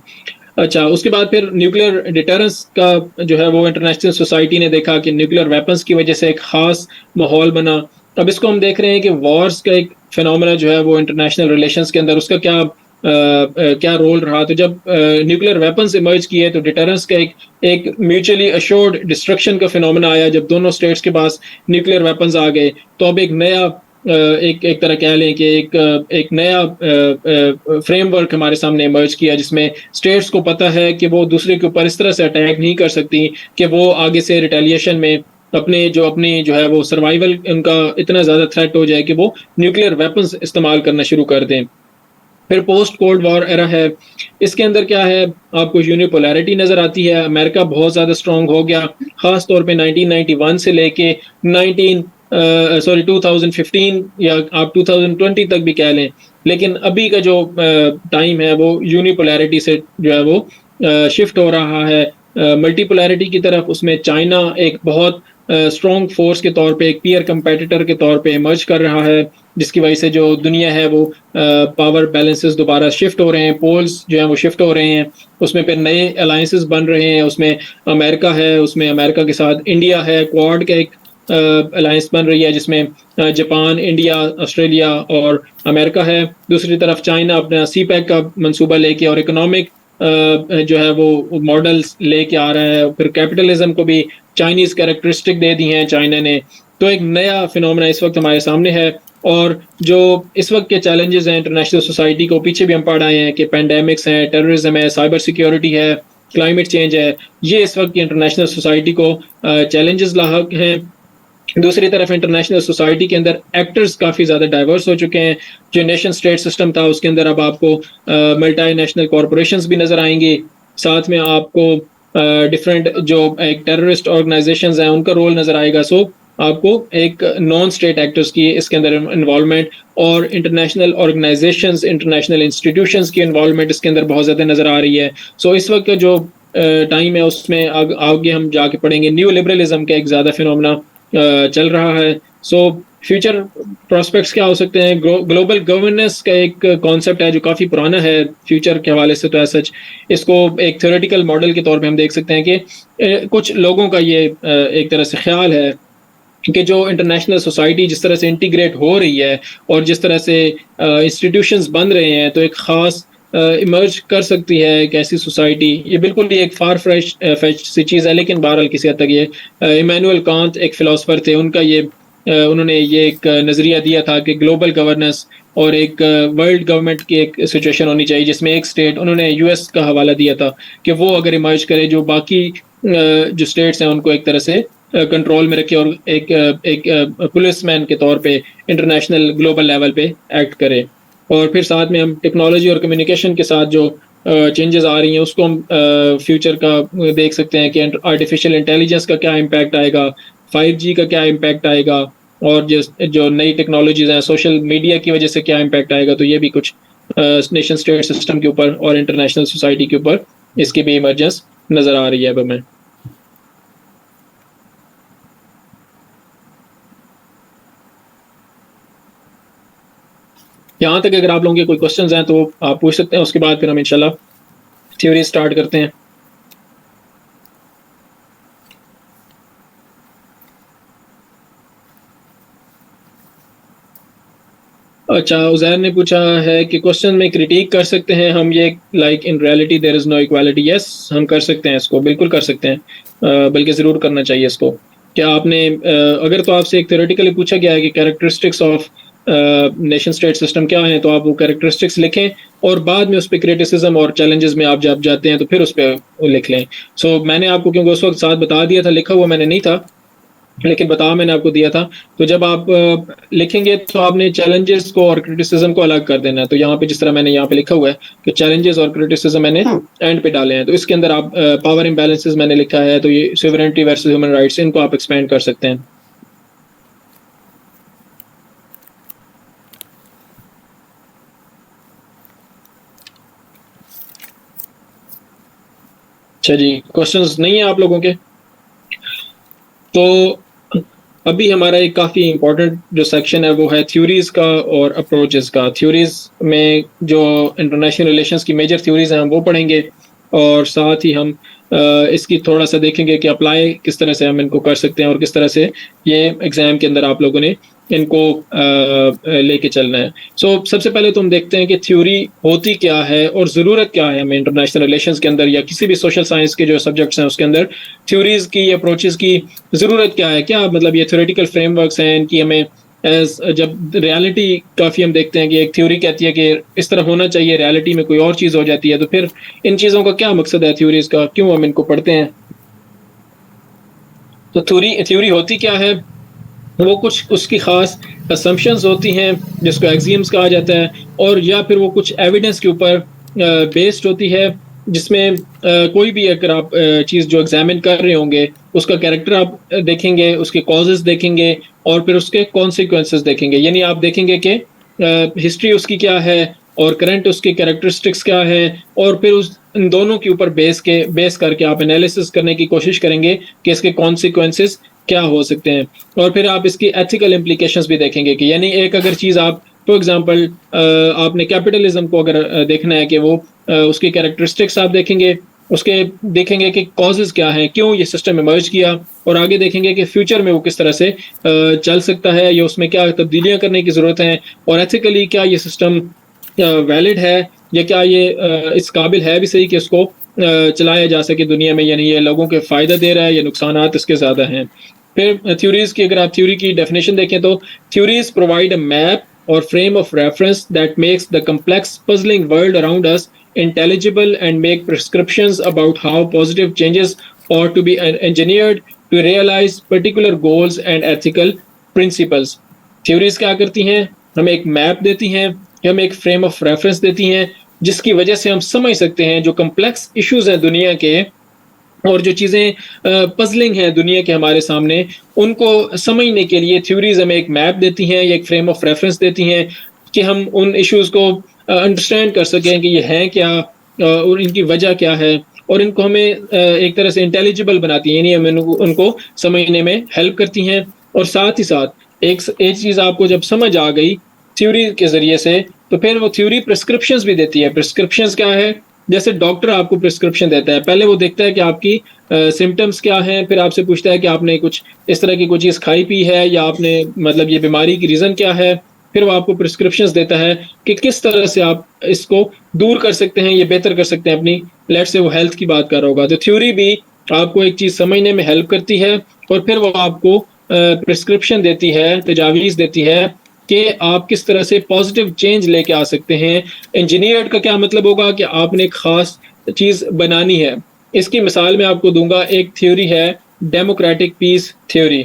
Speaker 1: अच्छा, उसके बाद फिर न्यूक्लियर डिटरेंस का जो है वो इंटरनेशनल सोसाइटी ने देखा कि न्यूक्लियर वेपन्स की वजह से एक खास माहौल बना। अब इसको हम देख रहे हैं कि वॉर्स का एक फिनोमेना जो है वो इंटरनेशनल रिलेशंस के अंदर उसका क्या रोल रहा। तो जब न्यूक्लियर वेपन्स इमर्ज किए तो डिटरेंस का एक म्यूचुअली अश्योर्ड डिस्ट्रक्शन का फिनोमेना आया। जब दोनों स्टेट्स के पास न्यूक्लियर वेपन्स आ गए तो अब एक नया एक तरह कह लें कि एक नया फ्रेमवर्क हमारे सामने इमर्ज किया, जिसमें स्टेट्स को पता है कि वो दूसरे के ऊपर इस तरह से अटैक नहीं कर सकती कि वो आगे से रिटेलिएशन में अपनी जो है वो सर्वाइवल उनका इतना ज़्यादा थ्रेट हो जाए कि वो न्यूक्लियर वेपन्स इस्तेमाल करना शुरू कर दें। फिर पोस्ट कोल्ड वॉर एरा है, इसके अंदर क्या है, आपको यूनिपोलैरिटी नज़र आती है। अमेरिका बहुत ज़्यादा स्ट्रॉन्ग हो गया, ख़ास तौर पे 1991 से लेके 2015 या आप 2020 तक भी कह लें। लेकिन अभी का जो टाइम है वो यूनिपोलैरिटी से जो है वो शिफ्ट हो रहा है मल्टीपोलैरिटी की तरफ। उसमें चाइना एक बहुत स्ट्रॉन्ग फोर्स के तौर पे, एक पीयर कंपेटिटर के तौर पे इमर्ज कर रहा है, जिसकी वजह से जो दुनिया है वो पावर बैलेंसेस दोबारा शिफ्ट हो रहे हैं, पोल्स जो है वो शिफ्ट हो रहे हैं। उसमें फिर नए अलायंसेस बन रहे हैं, उसमें अमेरिका है, उसमें अमेरिका के साथ इंडिया है, क्वाड का एक अलायंस बन रही है जिसमें जापान, इंडिया, ऑस्ट्रेलिया और अमेरिका है। दूसरी तरफ चाइना अपना सी पैक का मंसूबा लेके और इकोनॉमिक जो है वो मॉडल्स लेके आ रहा है। फिर कैपिटलिज्म को भी चाइनीज़ कैरेक्टरिस्टिक दे दी हैं चाइना ने। तो एक नया फिनोमेना इस वक्त हमारे सामने है और जो इस वक्त के चैलेंजेस हैं इंटरनेशनल सोसाइटी को, पीछे भी हम पढ़ आए हैं कि पैंडेमिक्स हैं, टेररिज्म है, साइबर सिक्योरिटी है, क्लाइमेट चेंज है, ये इस वक्त की इंटरनेशनल सोसाइटी को चैलेंजेस लाहक हैं। दूसरी तरफ इंटरनेशनल सोसाइटी के अंदर एक्टर्स काफ़ी ज़्यादा डाइवर्स हो चुके हैं। जो नेशन स्टेट सिस्टम था उसके अंदर अब आपको मल्टी नेशनल कॉरपोरेशंस भी नज़र आएंगी, साथ में आपको डिफरेंट जो एक टेररिस्ट ऑर्गेनाइजेशंस हैं उनका रोल नज़र आएगा। सो आपको एक नॉन स्टेट एक्टर्स की इसके अंदर इन्वॉल्वमेंट और इंटरनेशनल ऑर्गेनाइजेशंस, इंटरनेशनल इंस्टीट्यूशंस की इन्वॉल्वमेंट इसके अंदर बहुत ज़्यादा नज़र आ रही है। सो इस वक्त का जो टाइम है उसमें आगे हम जाके पढ़ेंगे न्यू लिबरलिज्म का एक ज़्यादा फिनोमेना चल रहा है। सो फ्यूचर प्रोस्पेक्ट्स क्या हो सकते हैं? ग्लोबल गवर्नेंस का एक कॉन्सेप्ट है जो काफ़ी पुराना है फ्यूचर के हवाले से, तो ऐसा इसको एक थ्योरेटिकल मॉडल के तौर पे हम देख सकते हैं कि कुछ लोगों का ये एक तरह से ख्याल है कि जो इंटरनेशनल सोसाइटी जिस तरह से इंटीग्रेट हो रही है और जिस तरह से इंस्टीट्यूशंस बन रहे हैं, तो एक ख़ास इमर्ज कर सकती है एक ऐसी सोसाइटी। ये बिल्कुल ही एक फार फेच सी चीज़ है, लेकिन बहरहाल किसी हद तक ये इमैनुअल कांट एक फ़िलासफ़र थे, उनका ये उन्होंने ये एक नज़रिया दिया था कि ग्लोबल गवर्नेंस और एक वर्ल्ड गवर्नमेंट की एक सिचुएशन होनी चाहिए जिसमें एक स्टेट, उन्होंने यूएस का हवाला दिया था कि वो अगर इमर्ज करे जो बाकी जो स्टेट्स हैं उनको एक तरह से कंट्रोल में रखे और एक पुलिसमैन के तौर पे इंटरनेशनल ग्लोबल लेवल पे एक्ट करे। और फिर साथ में हम टेक्नोलॉजी और कम्युनिकेशन के साथ जो चेंजेस आ रही हैं उसको हम फ्यूचर का देख सकते हैं कि आर्टिफिशियल इंटेलिजेंस का क्या इम्पैक्ट आएगा, 5G का क्या इम्पैक्ट आएगा, और जो नई टेक्नोलॉजीज हैं सोशल मीडिया की वजह से क्या इम्पैक्ट आएगा। तो ये भी कुछ नेशन स्टेट सिस्टम के ऊपर और इंटरनेशनल सोसाइटी के ऊपर इसकी भी इमरजेंस नज़र आ रही है अब हमें। यहाँ तक अगर आप लोगों के कोई क्वेश्चंस हैं तो आप पूछ सकते हैं, उसके बाद फिर हम इंशाल्लाह थ्योरी स्टार्ट करते हैं। अच्छा, उज़ैर ने पूछा है कि क्वेश्चन में क्रिटिक कर सकते हैं हम ये, like in reality there is no equality. Yes, हम कर सकते हैं इसको, बिल्कुल कर सकते हैं, बल्कि ज़रूर करना चाहिए इसको। क्या आपने अगर तो आपसे एक थ्योरेटिकली पूछा गया है कि characteristics of nation state system क्या है, तो आप वो कैरेक्टरिस्टिक्स लिखें और बाद में उस पर क्रिटिसिज्म और चैलेंजेस में आप जब जाते हैं तो फिर उस पर लिख लें। सो मैंने आपको क्योंकि उस वक्त साथ बता दिया था, लिखा हुआ मैंने नहीं था लेकिन बता मैंने आपको दिया था। तो जब आप लिखेंगे तो आपने चैलेंजेस को और क्रिटिसिज्म को अलग कर देना है। तो यहाँ पे जिस तरह मैंने यहाँ पे लिखा हुआ है कि चैलेंजेस और क्रिटिसिज्म मैंने एंड पे डाले हैं, तो इसके अंदर आप पावर इम्बैलेंसेस मैंने लिखा है, तो ये सोवरेनिटी वर्सेस ह्यूमन राइट्स, इनको आप एक्सपेंड कर सकते हैं। अच्छा जी, क्वेश्चंस नहीं है आप लोगों के? तो अभी हमारा एक काफ़ी इम्पोर्टेंट जो सेक्शन है वो है थ्योरीज का और अप्रोचेस का। थ्योरीज में जो इंटरनेशनल रिलेशंस की मेजर थ्योरीज हैं हम वो पढ़ेंगे, और साथ ही हम इसकी थोड़ा सा देखेंगे कि अप्लाई किस तरह से हम इनको कर सकते हैं और किस तरह से ये एग्ज़ाम के अंदर आप लोगों ने इनको लेके चलना है। सो सबसे पहले तो हम देखते हैं कि थ्योरी होती क्या है और ज़रूरत क्या है हमें इंटरनेशनल रिलेशंस के अंदर या किसी भी सोशल साइंस के जो सब्जेक्ट्स हैं उसके अंदर थ्योरीज की, अप्रोचेस की ज़रूरत क्या है। क्या मतलब ये थ्योरेटिकल फ्रेमवर्क्स हैं इनकी हमें एज जब रियलिटी काफ़ी हम देखते हैं कि एक थ्योरी कहती है कि इस तरह होना चाहिए, रियलिटी में कोई और चीज़ हो जाती है, तो फिर इन चीज़ों का क्या मकसद है थ्योरीज का, क्यों हम इनको पढ़ते हैं। तो थ्योरी होती क्या है, वो कुछ उसकी ख़ास असम्पशंस होती हैं जिसको एक्सियम्स कहा जाता है, और या फिर वो कुछ एविडेंस के ऊपर बेस्ड होती है जिसमें कोई भी अगर आप चीज़ जो एग्जामिन कर रहे होंगे उसका कैरेक्टर आप देखेंगे, उसके कॉजेज देखेंगे और फिर उसके कॉन्सिक्वेंसेस देखेंगे। यानी आप देखेंगे कि हिस्ट्री उसकी क्या है और करंट उसकी कैरेक्टरिस्टिक्स क्या है, और फिर उस इन दोनों के ऊपर बेस करके आप एनालिसिस करने की कोशिश करेंगे कि इसके कॉन्सिक्वेंसेस क्या हो सकते हैं, और फिर आप इसकी एथिकल इम्प्लीकेशंस भी देखेंगे कि यानी एक अगर चीज़ आप फॉर एग्जांपल आपने कैपिटलिज्म को अगर देखना है कि वो उसकी कैरेक्टरिस्टिक्स आप देखेंगे, उसके देखेंगे कि कॉजेज क्या हैं, क्यों ये सिस्टम इमर्ज किया, और आगे देखेंगे कि फ्यूचर में वो किस तरह से चल सकता है या उसमें क्या तब्दीलियां करने की ज़रूरत है, और एथिकली क्या ये सिस्टम वैलिड है या क्या ये इस काबिल है भी सही कि इसको चलाया जा सके दुनिया में, यानी ये लोगों के फ़ायदा दे रहा है या नुकसानात इसके ज़्यादा हैं। फिर थ्योरीज की अगर आप थ्योरी की डेफिनेशन देखें तो theories provide a map or frame of reference that makes the complex puzzling world around us intelligible and make prescriptions about how positive changes ought to be engineered to realize particular goals and ethical principles. Theories क्या करती हैं? हमें एक map देती हैं, हमें एक frame of reference देती हैं, जिसकी वजह से हम समझ सकते हैं जो कम्प्लेक्स इश्यूज हैं दुनिया के और जो चीज़ें पज़लिंग हैं दुनिया के हमारे सामने, उनको समझने के लिए थ्योरीज़ हमें एक मैप देती हैं या एक फ्रेम ऑफ रेफरेंस देती हैं कि हम उन इश्यूज़ को अंडरस्टैंड कर सकें कि ये हैं क्या और इनकी वजह क्या है और इनको हमें एक तरह से इंटेलिजिबल बनाती हैं, यानी हमें उनको समझने में हेल्प करती हैं। और साथ ही साथ एक चीज़ आपको जब समझ आ गई थ्योरी के ज़रिए से, तो फिर वो थ्योरी प्रिस्क्रिप्शंस भी देती है। प्रिस्क्रिप्शंस क्या है? जैसे डॉक्टर आपको प्रिस्क्रिप्शन देता है, पहले वो देखता है कि आपकी सिम्पटम्स क्या हैं, फिर आपसे पूछता है कि आपने कुछ इस तरह की कोई चीज़ खाई पी है या आपने मतलब ये बीमारी की रीज़न क्या है, फिर वो आपको प्रिस्क्रिप्शंस देता है कि किस तरह से आप इसको दूर कर सकते हैं, ये बेहतर कर सकते हैं अपनी, लेट्स से वो हेल्थ की बात कर रहा होगा। तो थ्योरी भी आपको एक चीज़ समझने में हेल्प करती है और फिर वो आपको प्रिस्क्रिप्शन देती है, तजावीज़ देती है कि आप किस तरह से पॉजिटिव चेंज लेके आ सकते हैं। इंजीनियर्ड का क्या मतलब होगा कि आपने एक ख़ास चीज़ बनानी है। इसकी मिसाल मैं आपको दूँगा, एक थ्योरी है डेमोक्रेटिक पीस थ्योरी।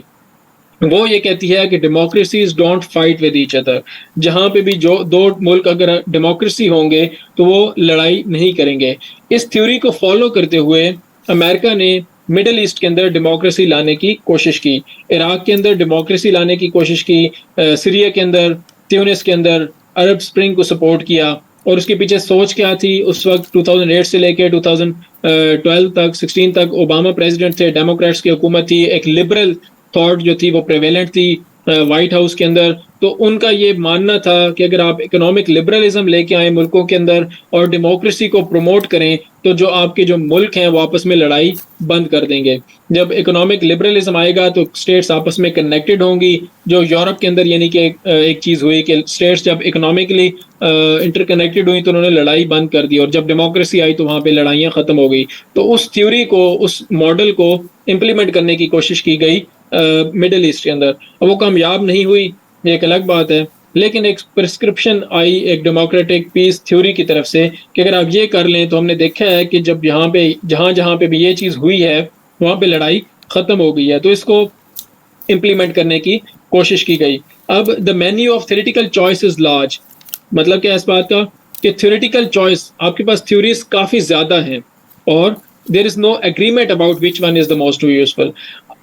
Speaker 1: वो ये कहती है कि democracies don't fight with each other. जहाँ पे भी जो 2 मुल्क अगर डेमोक्रेसी होंगे तो वो लड़ाई नहीं करेंगे। इस थ्योरी को फॉलो करते हुए अमेरिका ने मिडल ईस्ट के अंदर डेमोक्रेसी लाने की कोशिश की, इराक के अंदर डेमोक्रेसी लाने की कोशिश की, सीरिया के अंदर, ट्यूनिस के अंदर अरब स्प्रिंग को सपोर्ट किया। और उसके पीछे सोच क्या थी? उस वक्त 2008 से लेकर 2012 तक 16 तक ओबामा प्रेसिडेंट थे, डेमोक्रेट्स की हुकूमत थी, एक लिबरल थॉट जो थी वो प्रेवेलेंट थी व्हाइट हाउस के अंदर। तो उनका ये मानना था कि अगर आप इकोनॉमिक लिबरलिज्म लेके आए मुल्कों के अंदर और डेमोक्रेसी को प्रमोट करें तो जो आपके जो मुल्क हैं वो आपस में लड़ाई बंद कर देंगे। जब इकोनॉमिक लिबरलिज्म आएगा तो स्टेट्स आपस में कनेक्टेड होंगी, जो यूरोप के अंदर यानी कि एक चीज़ हुई कि स्टेट्स जब इकोनॉमिकली इंटरकनेक्टेड हुई तो उन्होंने लड़ाई बंद कर दी और जब डेमोक्रेसी आई तो वहाँ पे लड़ाइयाँ ख़त्म हो गई। तो उस थ्योरी को, उस मॉडल को इम्प्लीमेंट करने की कोशिश की गई मिडल ईस्ट के अंदर। अब वो कामयाब नहीं हुई, ये एक अलग बात है, लेकिन एक प्रिस्क्रिप्शन आई एक डेमोक्रेटिक पीस थ्योरी की तरफ से कि अगर आप ये कर लें तो हमने देखा है कि जब यहाँ पे जहाँ पे भी ये चीज़ हुई है वहाँ पे लड़ाई ख़त्म हो गई है। तो इसको इम्प्लीमेंट करने की कोशिश की गई। अब the menu of theoretical choice is large, मतलब क्या इस बात का कि थ्योरेटिकल चॉइस आपके पास थ्योरीज काफ़ी ज़्यादा हैं और there is no agreement about which one is the most useful,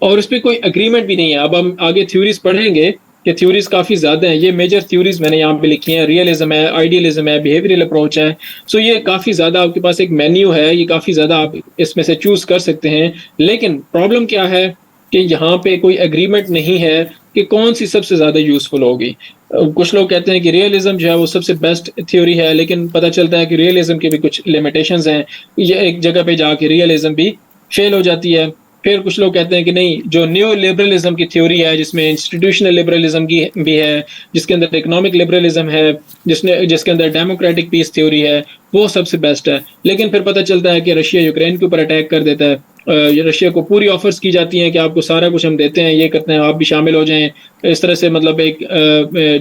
Speaker 1: और इस पर कोई एग्रीमेंट भी नहीं है। अब हम आगे थ्योरीज पढ़ेंगे कि थ्योरीज काफ़ी ज़्यादा हैं। ये मेजर थ्योरीज मैंने यहाँ पे लिखी हैं, रियलिज्म है, आइडियलिज्म है, बिहेवियरल अप्रोच है। सो ये काफ़ी ज़्यादा आपके पास एक मेन्यू है, ये काफ़ी ज़्यादा आप इसमें से चूज़ कर सकते हैं। लेकिन प्रॉब्लम क्या है कि यहाँ पे कोई एग्रीमेंट नहीं है कि कौन सी सबसे ज़्यादा यूज़फुल होगी। कुछ लोग कहते हैं कि रियलिज्म जो है वो सबसे बेस्ट थ्योरी है, लेकिन पता चलता है कि रियलिज्म की भी कुछ लिमिटेशंस हैं, ये एक जगह पे जाके रियलिज्म भी फेल हो जाती है। फिर कुछ लोग कहते हैं कि नहीं, जो न्यू लिबरलिज्म की थ्योरी है जिसमें इंस्टीट्यूशनल लिबरलिज्म की भी है, जिसके अंदर इकोनॉमिक लिबरलिज्म है, जिसके अंदर डेमोक्रेटिक पीस थ्योरी है, वो सबसे बेस्ट है। लेकिन फिर पता चलता है कि रशिया यूक्रेन के ऊपर अटैक कर देता है, रशिया को पूरी ऑफर्स की जाती हैं कि आपको सारा कुछ हम देते हैं, ये करते हैं, आप भी शामिल हो जाएं। इस तरह से मतलब एक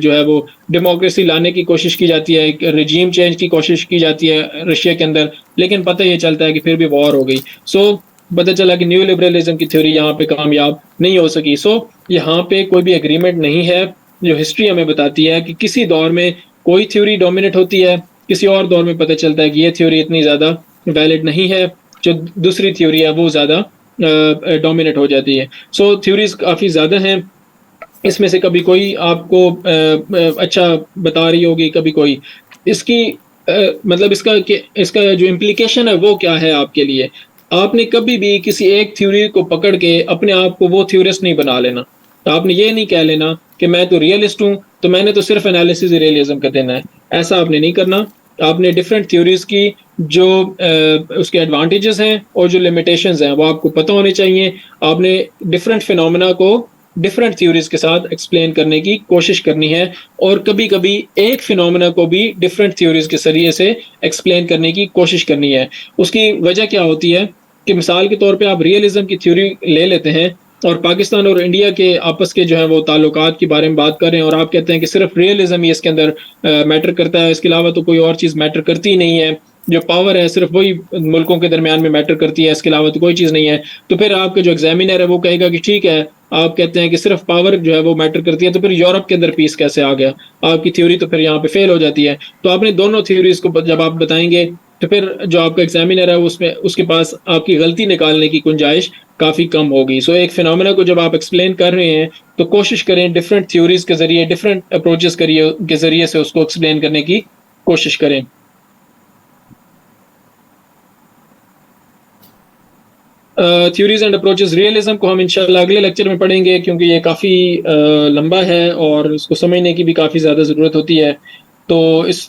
Speaker 1: जो है वो डेमोक्रेसी लाने की कोशिश की जाती है, एक रिजीम चेंज की कोशिश की जाती है रशिया के अंदर, लेकिन पता ये चलता है कि फिर भी वॉर हो गई। सो पता चला कि न्यू लिबरलिज्म की थ्योरी यहाँ पे कामयाब नहीं हो सकी। सो यहाँ पे कोई भी एग्रीमेंट नहीं है। जो हिस्ट्री हमें बताती है कि किसी दौर में कोई थ्योरी डोमिनेट होती है, किसी और दौर में पता चलता है कि ये थ्योरी इतनी ज़्यादा वैलिड नहीं है, जो दूसरी थ्योरी है वो ज़्यादा डोमिनेट हो जाती है। सो थ्योरीज काफ़ी ज़्यादा हैं, इसमें से कभी कोई आपको अच्छा बता रही होगी, कभी कोई। इसकी मतलब इसका जो इम्प्लीकेशन है वो क्या है आपके लिए। आपने कभी भी किसी एक थ्योरी को पकड़ के अपने आप को वो थ्योरिस्ट नहीं बना लेना। आपने ये नहीं कह लेना कि मैं तो रियलिस्ट हूँ तो मैंने तो सिर्फ एनालिसिस रियलिज्म का देना है, ऐसा आपने नहीं करना। आपने डिफरेंट थ्योरीज की जो उसके एडवांटेजेस हैं और जो लिमिटेशंस हैं वो आपको पता होने चाहिए। आपने डिफरेंट फिनोमेना को डिफरेंट थ्योरीज के साथ एक्सप्लेन करने की कोशिश करनी है और कभी कभी एक फिनोमेना को भी डिफरेंट थ्योरीज के जरिए से एक्सप्लेन करने की कोशिश करनी है। उसकी वजह क्या होती है कि मिसाल के तौर पे आप रियलिज्म की थ्योरी ले लेते हैं और पाकिस्तान और इंडिया के आपस के जो है वो ताल्लुकात के बारे में बात कर रहे हैं और आप कहते हैं कि सिर्फ रियलिज्म ही इसके अंदर मैटर करता है, इसके अलावा तो कोई और चीज़ मैटर करती ही नहीं है, जो पावर है सिर्फ वही मुल्कों के दरमियान में मैटर करती है, इसके अलावा तो कोई चीज़ नहीं है। तो फिर आपका जो एग्जामिनर है वो कहेगा कि ठीक है, आप कहते हैं कि सिर्फ पावर जो है वो मैटर करती है, तो फिर यूरोप के अंदर पीस कैसे आ गया? आपकी थ्योरी तो फिर यहाँ पे फेल हो जाती है। तो आपने दोनों थ्योरीज को जब आप बताएंगे तो फिर जो आपका एग्जामिनर है उसमें उसके पास आपकी गलती निकालने की गुंजाइश काफ़ी कम होगी। सो एक फिनोमेना को जब आप एक्सप्लेन कर रहे हैं तो कोशिश करें डिफरेंट थ्योरीज के ज़रिए, डिफरेंट अप्रोचेस के ज़रिए से उसको एक्सप्लेन करने की कोशिश करें। थ्योरीज एंड अप्रोचेस रियलिज्म को हम इंशाल्लाह अगले लेक्चर में पढ़ेंगे, क्योंकि ये काफ़ी लंबा है और इसको समझने की भी काफ़ी ज़्यादा ज़रूरत होती है। तो इस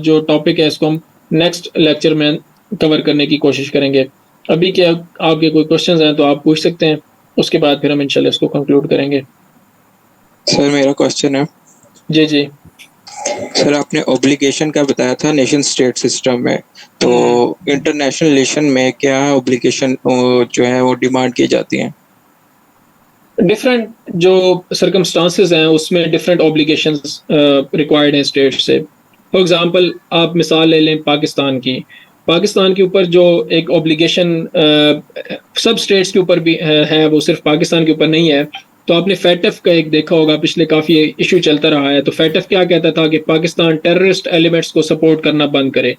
Speaker 1: जो टॉपिक है इसको हम नेक्स्ट लेक्चर में कवर करने की कोशिश करेंगे। अभी क्या आपके कोई क्वेश्चंस हैं तो आप पूछ सकते हैं, उसके बाद फिर हम इंशाल्लाह इसको कंक्लूड करेंगे।
Speaker 2: सर मेरा क्वेश्चन है,
Speaker 1: जी जी
Speaker 2: सर आपने ऑब्लिगेशन का बताया था नेशन स्टेट सिस्टम में, तो इंटरनेशनल रिलेशन में क्या ऑब्लिगेशन जो है वो डिमांड की जाती हैं?
Speaker 1: डिफरेंट जो सर्कमस्टांसेस हैं उसमें डिफरेंट ऑब्लिगेशंस रिक्वायर्ड हैं स्टेट से। फॉर एग्जांपल आप मिसाल ले लें पाकिस्तान की। पाकिस्तान के ऊपर जो एक ऑब्लिगेशन सब स्टेट्स के ऊपर भी है, वो सिर्फ पाकिस्तान के ऊपर नहीं है। तो आपने फैटफ का एक देखा होगा, पिछले काफ़ी इशू चलता रहा है। तो फैटफ क्या कहता था कि पाकिस्तान टेररिस्ट एलिमेंट्स को सपोर्ट करना बंद करे।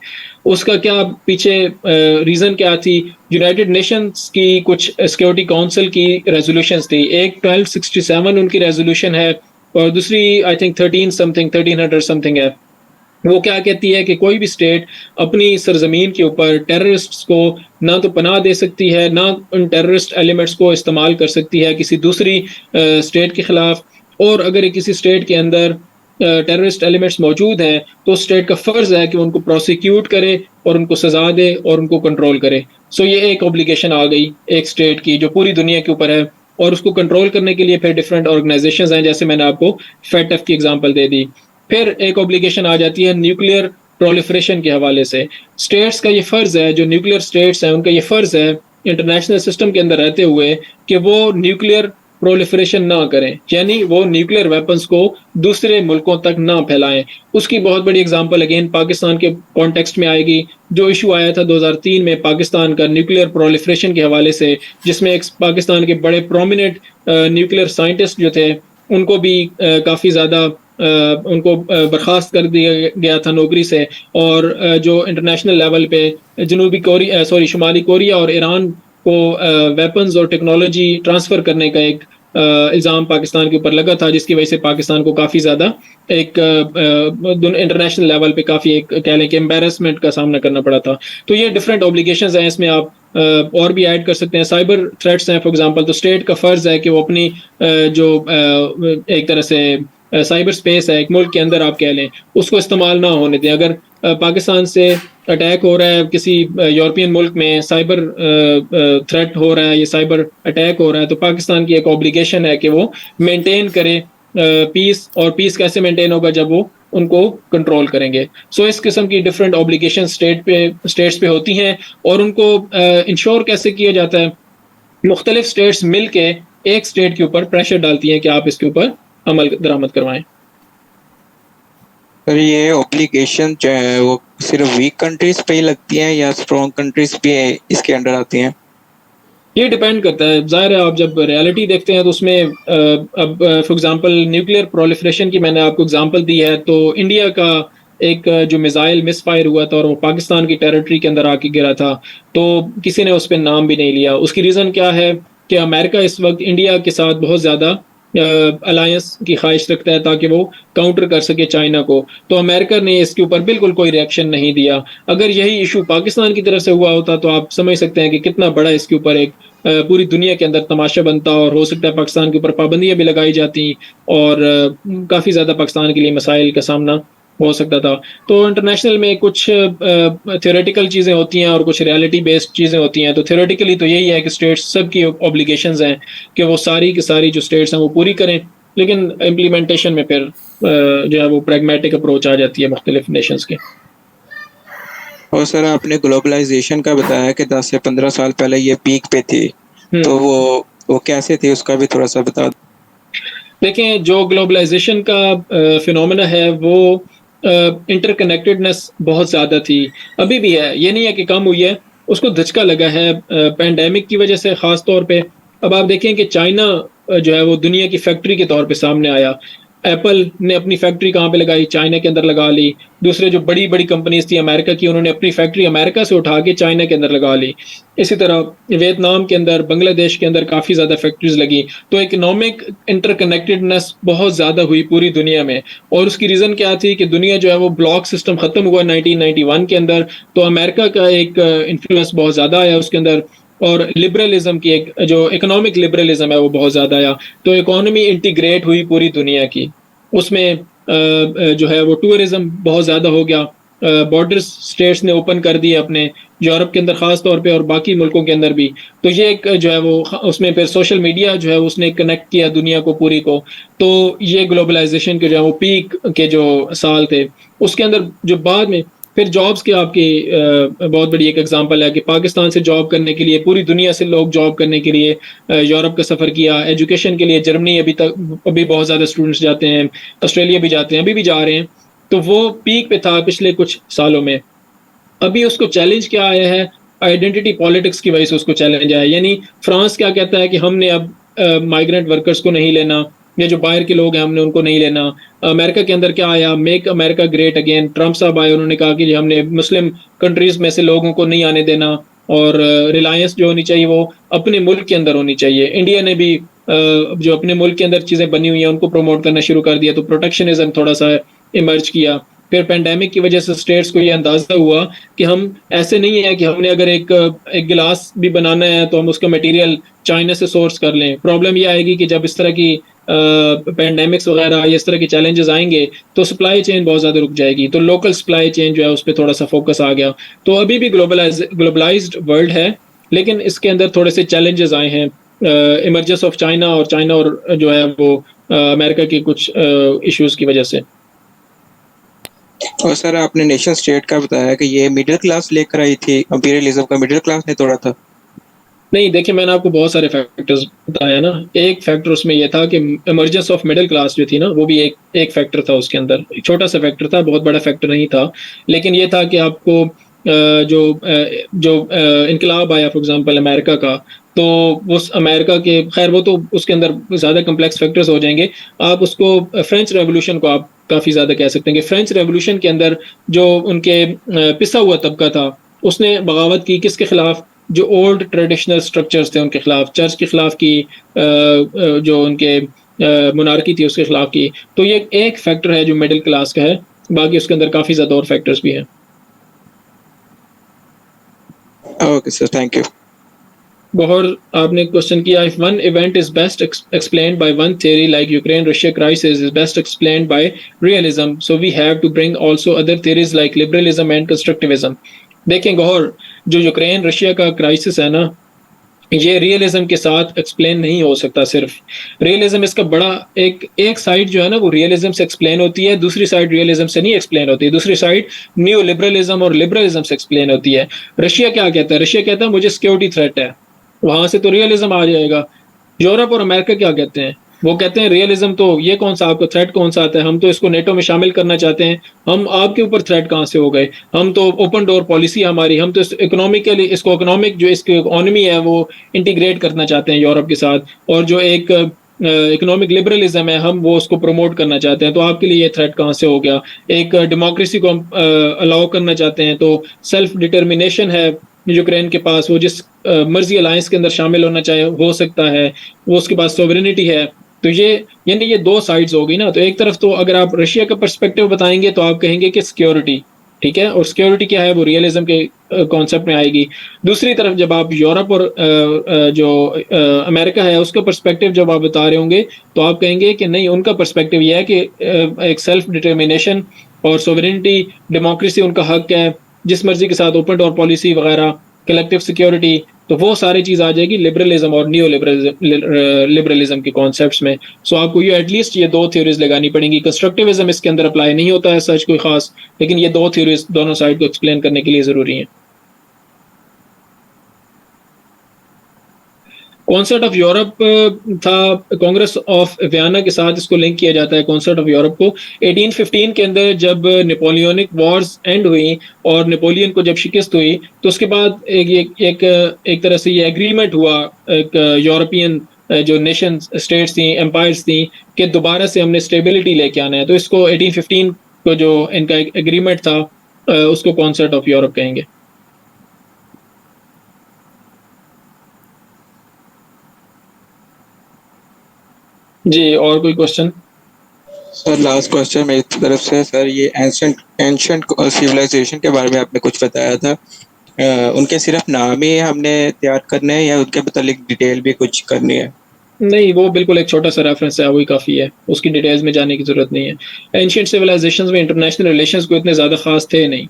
Speaker 1: उसका क्या पीछे रीज़न क्या थी? यूनाइटेड नेशंस की कुछ सिक्योरिटी काउंसिल की रेजोल्यूशंस थी। एक 1267 उनकी रेजोल्यूशन है और दूसरी आई थिंक 1300 समथिंग है। वो क्या कहती है कि कोई भी स्टेट अपनी सरजमीन के ऊपर टेररिस्ट्स को ना तो पनाह दे सकती है, ना उन टेररिस्ट एलिमेंट्स को इस्तेमाल कर सकती है किसी दूसरी स्टेट के खिलाफ। और अगर किसी स्टेट के अंदर टेररिस्ट एलिमेंट्स मौजूद हैं तो स्टेट का फ़र्ज़ है कि उनको प्रोसिक्यूट करे और उनको सज़ा दे और उनको कंट्रोल करे। सो ये एक ऑब्लिगेशन आ गई एक स्टेट की जो पूरी दुनिया के ऊपर है, और उसको कंट्रोल करने के लिए फिर डिफरेंट ऑर्गेनाइजेशंस हैं, जैसे मैंने आपको फैटफ की एग्जांपल दे दी। फिर एक ऑब्लिगेशन आ जाती है न्यूक्लियर प्रोलिफरेशन के हवाले से। स्टेट्स का ये फ़र्ज़ है, जो न्यूक्लियर स्टेट्स हैं उनका ये फ़र्ज़ है इंटरनेशनल सिस्टम के अंदर रहते हुए कि वो न्यूक्लियर प्रोलिफरेशन ना करें, यानी वो न्यूक्लियर वेपन्स को दूसरे मुल्कों तक ना फैलाएं। उसकी बहुत बड़ी एग्जांपल अगेन पाकिस्तान के कॉन्टेक्स्ट में आएगी। जो इशू आया था 2003 में पाकिस्तान का न्यूक्लियर प्रोलिफरेशन के हवाले से, जिसमें एक पाकिस्तान के बड़े प्रोमिनेंट न्यूक्लियर साइंटिस्ट जो थे उनको भी काफ़ी ज़्यादा उनको बर्खास्त कर दिया गया था नौकरी से। और जो इंटरनेशनल लेवल पे शुमाली कोरिया और ईरान को वेपन्स और टेक्नोलॉजी ट्रांसफ़र करने का एक इल्ज़ाम पाकिस्तान के ऊपर लगा था, जिसकी वजह से पाकिस्तान को काफ़ी ज़्यादा एक इंटरनेशनल लेवल पे काफ़ी एक कह लें कि एम्बेरसमेंट का सामना करना पड़ा था। तो ये डिफरेंट ऑब्लिगेशंस हैं, इसमें आप और भी ऐड कर सकते हैं। साइबर थ्रेट्स हैं फॉर एग्जांपल, तो स्टेट का फ़र्ज़ है कि वो अपनी जो एक तरह से साइबर स्पेस है एक मुल्क के अंदर आप कह लें, उसको इस्तेमाल ना होने दें। अगर पाकिस्तान से अटैक हो रहा है, किसी यूरोपियन मुल्क में साइबर थ्रेट हो रहा है, ये साइबर अटैक हो रहा है, तो पाकिस्तान की एक ऑब्लिगेशन है कि वो मेंटेन करे पीस। और पीस कैसे मेंटेन होगा? जब वो उनको कंट्रोल करेंगे। सो इस किस्म की डिफरेंट ऑब्लिगेशन स्टेट्स पे होती हैं, और उनको इंश्योर कैसे किया जाता है? मुख्तलिफ स्टेट्स मिल के एक स्टेट के ऊपर प्रेशर डालती हैं कि आप इसके ऊपर अमल दरामद करवाएं।
Speaker 2: सर ये ऑब्लिगेशन जो है वो सिर्फ वीक कंट्रीज पे ही लगती हैं या स्ट्रॉन्ग कंट्रीज भी इसके अंडर आती हैं?
Speaker 1: ये डिपेंड करता है। ज़ाहिर है आप जब रियलिटी देखते हैं तो उसमें अब फॉर एग्जांपल न्यूक्लियर प्रोलिफरेशन की मैंने आपको एग्जांपल दी है, तो इंडिया का एक जो मिसाइल मिसफायर हुआ था और वो पाकिस्तान की टेरिटरी के अंदर आके गिरा था, तो किसी ने उस पर नाम भी नहीं लिया। उसकी रीज़न क्या है कि अमेरिका इस वक्त इंडिया के साथ बहुत ज़्यादा अलायंस की ख्वाहिश रखता है ताकि वो काउंटर कर सके चाइना को। तो अमेरिका ने इसके ऊपर बिल्कुल कोई रिएक्शन नहीं दिया। अगर यही इशू पाकिस्तान की तरफ से हुआ होता तो आप समझ सकते हैं कि कितना बड़ा इसके ऊपर एक पूरी दुनिया के अंदर तमाशा बनता, और हो सकता है पाकिस्तान के ऊपर पाबंदियां भी लगाई जाती और काफ़ी ज़्यादा पाकिस्तान के लिए मसाइल का सामना हो सकता था। तो इंटरनेशनल में कुछ थ्योरेटिकल चीज़ें होती हैं और कुछ रियलिटी बेस्ड चीज़ें होती हैं। तो थ्योरेटिकली तो यही है कि स्टेट्स सब की ऑब्लिगेशंस हैं कि वो सारी की सारी जो स्टेट्स हैं वो पूरी करें, लेकिन इम्प्लीमेंटेशन में फिर जो है वो प्रैग्मेटिक अप्रोच आ जाती है मुख्तलिफ नेशंस के।
Speaker 2: और सर आपने ग्लोबलाइजेशन का बताया कि 10 से 15 साल पहले ये पीक पे थी, तो वो वो कैसे थी उसका भी थोड़ा सा बता।
Speaker 1: देखें, जो ग्लोबलाइजेशन का फिनोमेना है वो इंटरकनेक्टेडनेस बहुत ज़्यादा थी, अभी भी है, ये नहीं है कि कम हुई है। उसको धचका लगा है पैंडेमिक की वजह से ख़ास तौर पे। अब आप देखें कि चाइना जो है वो दुनिया की फैक्ट्री के तौर पे सामने आया। एप्पल ने अपनी फैक्ट्री कहाँ पे लगाई? चाइना के अंदर लगा ली। दूसरे जो बड़ी बड़ी कंपनीज थी अमेरिका की, उन्होंने अपनी फैक्ट्री अमेरिका से उठा के चाइना के अंदर लगा ली। इसी तरह वियतनाम के अंदर, बांग्लादेश के अंदर काफ़ी ज़्यादा फैक्ट्रीज लगी। तो इकोनॉमिक इंटरकनेक्टेडनेस बहुत ज़्यादा हुई पूरी दुनिया में। और उसकी रीज़न क्या थी कि दुनिया जो है वो ब्लॉक सिस्टम ख़त्म हुआ 1991 के अंदर। तो अमेरिका का एक इन्फ्लुएंस बहुत ज़्यादा आया उसके अंदर, और लिबरलिज्म की एक जो इकोनॉमिक लिबरलिज्म है वो बहुत ज़्यादा आया। तो इकोनॉमी इंटीग्रेट हुई पूरी दुनिया की। उसमें जो है वो टूरिज्म बहुत ज़्यादा हो गया। बॉर्डर्स स्टेट्स ने ओपन कर दिए अपने, यूरोप के अंदर ख़ास तौर पे और बाकी मुल्कों के अंदर भी। तो ये एक जो है वो उसमें फिर सोशल मीडिया जो है उसने कनेक्ट किया दुनिया को पूरी को। तो ये ग्लोबलाइजेशन के जो है वो पीक के जो साल थे, उसके अंदर जो बाद में फिर जॉब्स की आपकी बहुत बड़ी एक एग्जांपल है कि पाकिस्तान से जॉब करने के लिए पूरी दुनिया से लोग जॉब करने के लिए यूरोप का सफ़र किया। एजुकेशन के लिए जर्मनी अभी बहुत ज़्यादा स्टूडेंट्स जाते हैं, ऑस्ट्रेलिया भी जाते हैं, अभी भी जा रहे हैं। तो वो पीक पे था पिछले कुछ सालों में। अभी उसको चैलेंज क्या आया है? आइडेंटिटी पॉलिटिक्स की वजह से उसको चैलेंज आया। यानी फ्रांस क्या कहता है कि हमने अब माइग्रेंट वर्कर्स को नहीं लेना, या जो बाहर के लोग हैं हमने उनको नहीं लेना। अमेरिका के अंदर क्या आया? Make America great again. Trump साहब आए, उन्होंने कहा कि हमने मुस्लिम कंट्रीज में से लोगों को नहीं आने देना, और रिलायंस जो होनी चाहिए वो अपने मुल्क के अंदर होनी चाहिए। इंडिया ने भी जो अपने मुल्क के अंदर चीज़ें बनी हुई हैं उनको प्रमोट करना शुरू कर दिया। तो प्रोटेक्शनिज्म थोड़ा सा इमर्ज किया। फिर पेंडेमिक की वजह से स्टेट्स को ये अंदाजा हुआ कि हम ऐसे नहीं है कि हमने अगर एक गिलास भी बनाना है तो हम उसका मटेरियल चाइना से सोर्स कर लें। प्रॉब्लम ये आएगी कि जब इस तरह की पेंडेमिक्स वगैरह या इस तरह के चैलेंजेस आएंगे तो सप्लाई चेन बहुत ज़्यादा रुक जाएगी। तो लोकल सप्लाई चेन जो है उस पर थोड़ा सा फोकस आ गया। तो अभी भी ग्लोबलाइज्ड वर्ल्ड है, लेकिन इसके अंदर थोड़े से चैलेंजेस आए हैं इमरजेंस ऑफ चाइना, और चाइना और जो है वो अमेरिका के कुछ इश्यूज की वजह से।
Speaker 2: और सर आपने नेशन स्टेट का बताया कि ये मिडिल क्लास लेकर आई थी, इंपीरियलिज्म का मिडिल क्लास ने तोड़ा था।
Speaker 1: नहीं, देखिए, मैंने आपको बहुत सारे फैक्टर्स बताया ना। एक फैक्टर उसमें यह था कि इमरजेंस ऑफ मिडिल क्लास जो थी ना, वो भी एक फैक्टर था उसके अंदर। एक छोटा सा फैक्टर था, बहुत बड़ा फैक्टर नहीं था। लेकिन ये था कि आपको जो इनकलाब आया फॉर एग्जांपल अमेरिका का, तो उस अमेरिका के, खैर वो तो उसके अंदर ज़्यादा कम्प्लेक्स फैक्टर्स हो जाएंगे। आप उसको फ्रेंच रेवोल्यूशन को आप काफ़ी ज़्यादा कह सकते हैं कि फ्रेंच रेवोल्यूशन के अंदर जो उनके पिसा हुआ तबका था, उसने बगावत की किसके खिलाफ? जो ओल्ड ट्रेडिशनल स्ट्रक्चर्स थे उनके खिलाफ, चर्च के खिलाफ की, जो उनके मोनार्की थी उसके खिलाफ की। तो ये एक फैक्टर है जो मिडिल क्लास का है। बाकी उसके अंदर काफ़ी ज़्यादा और फैक्टर्स भी हैं।
Speaker 2: Okay sir, thank you.
Speaker 1: बहुत आपने क्वेश्चन किया, if one event is best explained by one theory like Ukraine Russia crisis is best explained by realism, so we have to bring also other theories like liberalism and constructivism. देखें गौर, जो Ukraine Russia का crisis है ना, ये realism के साथ explain नहीं हो सकता। सिर्फ रियलिज्म इसका बड़ा एक साइड जो है ना वो रियलिज्म से एक्सप्लेन होती है, दूसरी साइड रियलिज्म से नहीं एक्सप्लेन होती। दूसरी साइड न्यू लिबरलिज्म और लिबरलिज्म से एक्सप्लेन होती है। रशिया क्या कहता है? रशिया कहता है मुझे सिक्योरिटी थ्रेट है, वहां से तो रियलिज्म आ जाएगा। यूरोप और अमेरिका क्या कहते हैं? वो कहते हैं रियलिज्म तो ये कौन सा, आपका थ्रेट कौन सा आता है? हम तो इसको नेटो में शामिल करना चाहते हैं, हम आपके ऊपर थ्रेट कहाँ से हो गए? हम तो ओपन डोर पॉलिसी हमारी, हम तो इकोनॉमिकली इसको इकोनॉमिक जो इसकी इकोनॉमी है वो इंटीग्रेट करना चाहते हैं यूरोप के साथ, और जो एक इकोनॉमिक लिबरलिज्म है हम वो उसको प्रमोट करना चाहते हैं। तो आपके लिए ये थ्रेट कहाँ से हो गया? एक डेमोक्रेसी को हम अलाउ करना चाहते हैं, तो सेल्फ डिटर्मिनेशन है यूक्रेन के पास, वो जिस मर्जी अलायंस के अंदर शामिल होना चाहे हो सकता है, वो उसके पास सोवरेनिटी है। तो ये यानी ये दो साइड्स हो गई ना। तो एक तरफ तो अगर आप रशिया का पर्सपेक्टिव बताएंगे तो आप कहेंगे कि सिक्योरिटी, ठीक है, और सिक्योरिटी क्या है? वो रियलिज्म के कॉन्सेप्ट में आएगी। दूसरी तरफ जब आप यूरोप और जो अमेरिका है उसका पर्सपेक्टिव जब आप बता रहे होंगे, तो आप कहेंगे कि नहीं, उनका पर्सपेक्टिव ये है कि एक सेल्फ डिटर्मिनेशन और सोवरेनिटी, डेमोक्रेसी उनका हक है, जिस मर्जी के साथ ओपन डोर पॉलिसी वगैरह, कलेक्टिव सिक्योरिटी। तो वो सारी चीज़ आ जाएगी लिबरलिज्म और नियो लिबरलिज्म के कॉन्सेप्ट्स में। सो आपको ये एटलीस्ट ये दो थ्योरीज लगानी पड़ेंगी। कंस्ट्रक्टिविज्म इसके अंदर अप्लाई नहीं होता है सच कोई खास, लेकिन ये दो थ्योरीज दोनों साइड को एक्सप्लेन करने के लिए ज़रूरी हैं। कॉन्सर्ट ऑफ यूरोप था, कांग्रेस ऑफ वियना के साथ इसको लिंक किया जाता है कॉन्सर्ट ऑफ यूरोप को। 1815 के अंदर जब नेपोलियनिक वॉर्स एंड हुई और नेपोलियन को जब शिकस्त हुई, तो उसके बाद एक तरह से ये एग्रीमेंट हुआ एक यूरोपियन जो नेशन स्टेट्स थी, एम्पायर्स थी, कि दोबारा से हमने स्टेबिलिटी लेके आना है। तो इसको 1815 को जो इनका एक एग्रीमेंट था उसको कॉन्सर्ट ऑफ यूरोप कहेंगे। जी, और कोई क्वेश्चन?
Speaker 2: सर लास्ट क्वेश्चन मेरी तरफ से सर, ये एंशंट सिविलाइजेशन के बारे में आपने कुछ बताया था, उनके सिर्फ नाम ही हमने तैयार करने हैं या उनके मतलब डिटेल भी कुछ करनी है?
Speaker 1: नहीं, वो बिल्कुल एक छोटा सा रेफरेंस है, वही काफ़ी है, उसकी डिटेल्स में जाने की ज़रूरत नहीं है। एंशिएंट सिविलाइजेशंस में इंटरनेशनल रिलेशंस को इतने ज़्यादा ख़ास थे नहीं।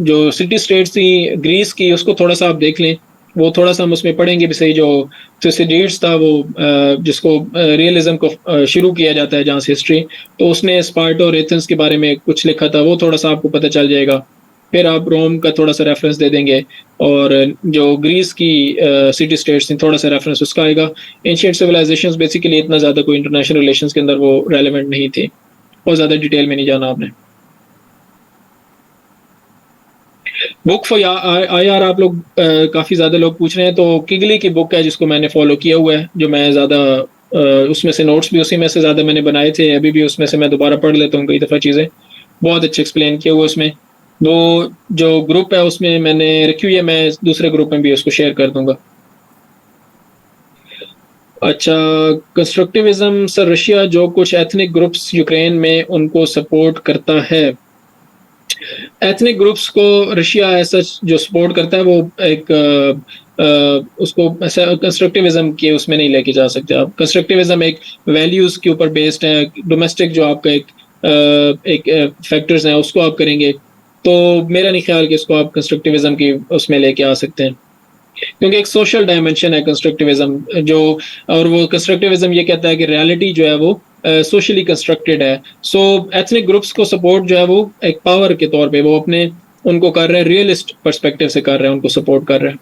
Speaker 1: जो सिटी स्टेट्स थी ग्रीस की, उसको थोड़ा सा आप देख लें, वो थोड़ा सा हम उसमें पढ़ेंगे भी सही। जो थुसिडिड्स था वो जिसको रियलिज्म को शुरू किया जाता है जहाँ से हिस्ट्री, तो उसने स्पार्टा और एथेंस के बारे में कुछ लिखा था, वो थोड़ा सा आपको पता चल जाएगा। फिर आप रोम का थोड़ा सा रेफरेंस दे देंगे, और जो ग्रीस की सिटी स्टेट्स थी थोड़ा सा रेफरेंस उसका आएगा। एंशिएंट सिविलाइजेशंस बेसिकली इतना ज़्यादा कोई इंटरनेशनल रिलेशंस के अंदर वो रेलेवेंट नहीं थे, और ज़्यादा डिटेल में नहीं जाना आपने। बुक फॉर IR आप लोग काफ़ी ज़्यादा लोग पूछ रहे हैं, तो किगली की बुक है जिसको मैंने फॉलो किया हुआ है, जो मैं ज़्यादा उसमें से नोट्स भी उसी में से ज़्यादा मैंने बनाए थे, अभी भी उसमें से मैं दोबारा पढ़ लेता हूँ कई दफ़ा चीज़ें। बहुत अच्छे एक्सप्लेन किया हुआ उसमें। वो जो ग्रुप है उसमें मैंने रखी हुई है, मैं दूसरे ग्रुप में भी उसको शेयर कर दूंगा। अच्छा, कंस्ट्रक्टिविज्म सर, रशिया जो कुछ एथनिक ग्रुप्स यूक्रेन में उनको सपोर्ट करता है। एथनिक ग्रुप्स को रशिया ऐसा जो सपोर्ट करता है, वो एक उसको कंस्ट्रक्टिविज्म के उसमें नहीं लेके जा सकते आप। कंस्ट्रक्टिविज्म एक वैल्यूज के ऊपर बेस्ड है, डोमेस्टिक जो आपका एक फैक्टर्स हैं उसको आप करेंगे, तो मेरा नहीं ख्याल कि इसको आप कंस्ट्रक्टिविज्म की उसमें लेके आ सकते हैं, क्योंकि एक सोशल डायमेंशन है कंस्ट्रक्टिविज्म जो, और वो कंस्ट्रक्टिविज्म ये कहता है कि रियलिटी जो है वो सोशली कंस्ट्रक्टेड है। सो एथनिक ग्रुप्स को सपोर्ट जो है वो एक पावर के तौर पे वो अपने उनको कर रहे हैं, रियलिस्ट पर्सपेक्टिव से कर रहे हैं, उनको सपोर्ट कर रहे हैं।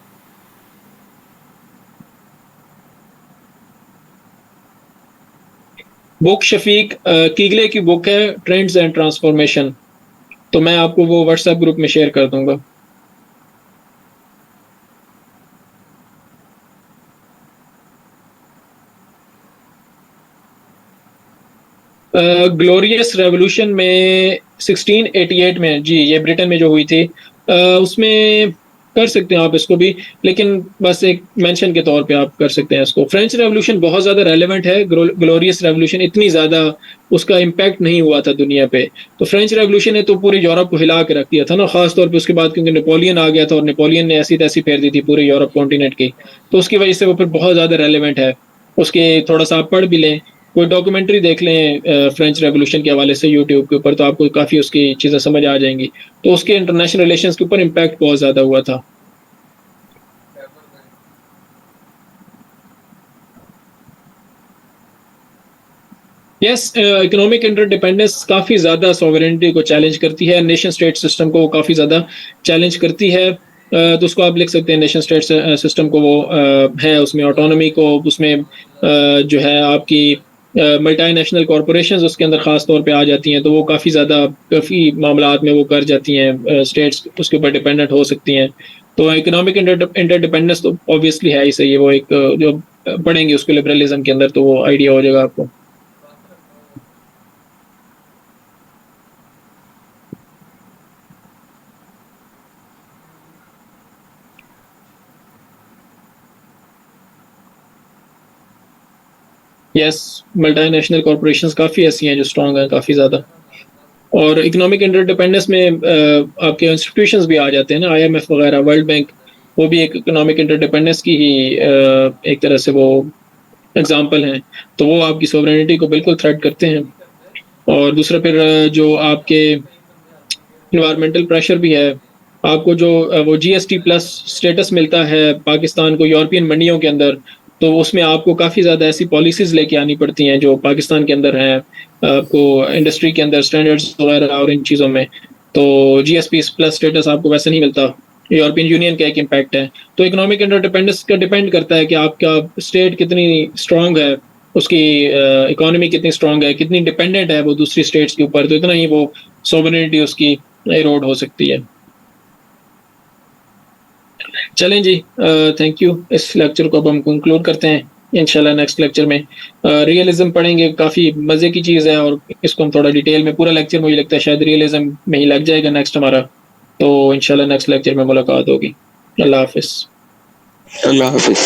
Speaker 1: बुक शफीक कीगले की बुक है, ट्रेंड्स एंड ट्रांसफॉर्मेशन, तो मैं आपको वो व्हाट्सएप ग्रुप में शेयर कर दूंगा। ग्लोरियस रेवोल्यूशन में 1688 में, जी ये ब्रिटेन में जो हुई थी, उसमें कर सकते हैं आप इसको भी, लेकिन बस एक मेंशन के तौर पे आप कर सकते हैं इसको। फ्रेंच रेवोल्यूशन बहुत ज़्यादा रेलेवेंट है, ग्लोरियस रेवोल्यूशन इतनी ज़्यादा उसका इम्पैक्ट नहीं हुआ था दुनिया पे। तो फ्रेंच रेवोल्यूशन ने तो पूरे यूरोप को हिला के रख दिया था ना, खास तौर पे उसके बाद, क्योंकि नेपोलियन आ गया था और नेपोलियन ने ऐसी तैसी फेर दी थी पूरे यूरोप कॉन्टिनेंट की, तो उसकी वजह से वो फिर बहुत ज़्यादा रेलेवेंट है। उसके थोड़ा सा आप पढ़ भी लें, कोई डॉक्यूमेंट्री देख लें फ्रेंच रेवोल्यूशन के हवाले से यूट्यूब के ऊपर, तो आपको काफ़ी उसकी चीज़ें समझ आ जाएंगी। तो उसके इंटरनेशनल रिलेशंस के ऊपर इम्पैक्ट बहुत ज़्यादा हुआ था। यस, इकोनॉमिक इंटरडिपेंडेंस काफ़ी ज़्यादा सॉवरेनिटी को चैलेंज करती है, नेशन स्टेट सिस्टम को काफ़ी ज़्यादा चैलेंज करती है। तो उसको आप लिख सकते हैं नेशन स्टेट सिस्टम को, वो है उसमें ऑटोनॉमी को, उसमें जो है आपकी मल्टीनेशनल कॉरपोरेशंस उसके अंदर ख़ास तौर पे आ जाती हैं, तो वो काफ़ी मामलात में वो कर जाती हैं, स्टेट्स उसके ऊपर डिपेंडेंट हो सकती हैं। तो इकोनॉमिक इंटरडिपेंडेंस तो ऑब्वियसली है ही सही है, वो एक जो पढ़ेंगे उसको लिबरलिज्म के अंदर तो वो आइडिया हो जाएगा आपको। यस, मल्टीनेशनल कॉरपोरेशंस काफ़ी ऐसी हैं जो स्ट्रांग हैं काफ़ी ज़्यादा, और इकोनॉमिक इंटरडिपेंडेंस में आपके इंस्टीट्यूशंस भी आ जाते हैं ना, IMF वगैरह, वर्ल्ड बैंक, वो भी एक इकोनॉमिक इंटरडिपेंडेंस की ही एक तरह से वो एग्जांपल हैं। तो वो आपकी सोवरेनिटी को बिल्कुल थ्रेट करते हैं। और दूसरा फिर जो आपके इन्वायरमेंटल प्रेशर भी है, आपको जो वो GST प्लस स्टेटस मिलता है पाकिस्तान को यूरोपियन मंडियों के अंदर, तो उसमें आपको काफ़ी ज़्यादा ऐसी पॉलिसीज़ लेके आनी पड़ती हैं जो पाकिस्तान के अंदर हैं, आपको इंडस्ट्री के अंदर स्टैंडर्ड्स वगैरह और इन चीज़ों में। तो GSP प्लस स्टेटस आपको वैसे नहीं मिलता, यूरोपियन यूनियन का एक इम्पैक्ट है। तो इकोनॉमिक इंटरडिपेंडेंस का डिपेंड करता है कि आपका स्टेट कितनी स्ट्रांग है, उसकी इकोनॉमी कितनी स्ट्रांग है, कितनी डिपेंडेंट है वो दूसरी स्टेट्स के ऊपर, तो इतना ही वो सोवरेनिटी उसकी एरोड हो सकती है। चलें जी, थैंक यू। इस लेक्चर को अब हम कंक्लूड करते हैं। इंशाल्लाह नेक्स्ट लेक्चर में रियलिज्म पढ़ेंगे, काफ़ी मज़े की चीज़ है और इसको हम थोड़ा डिटेल में, पूरा लेक्चर मुझे लगता है शायद रियलिज्म में ही लग जाएगा नेक्स्ट हमारा। तो इंशाल्लाह नेक्स्ट लेक्चर में मुलाकात होगी। अल्लाह हाफिज़।
Speaker 2: अल्लाह हाफिज़।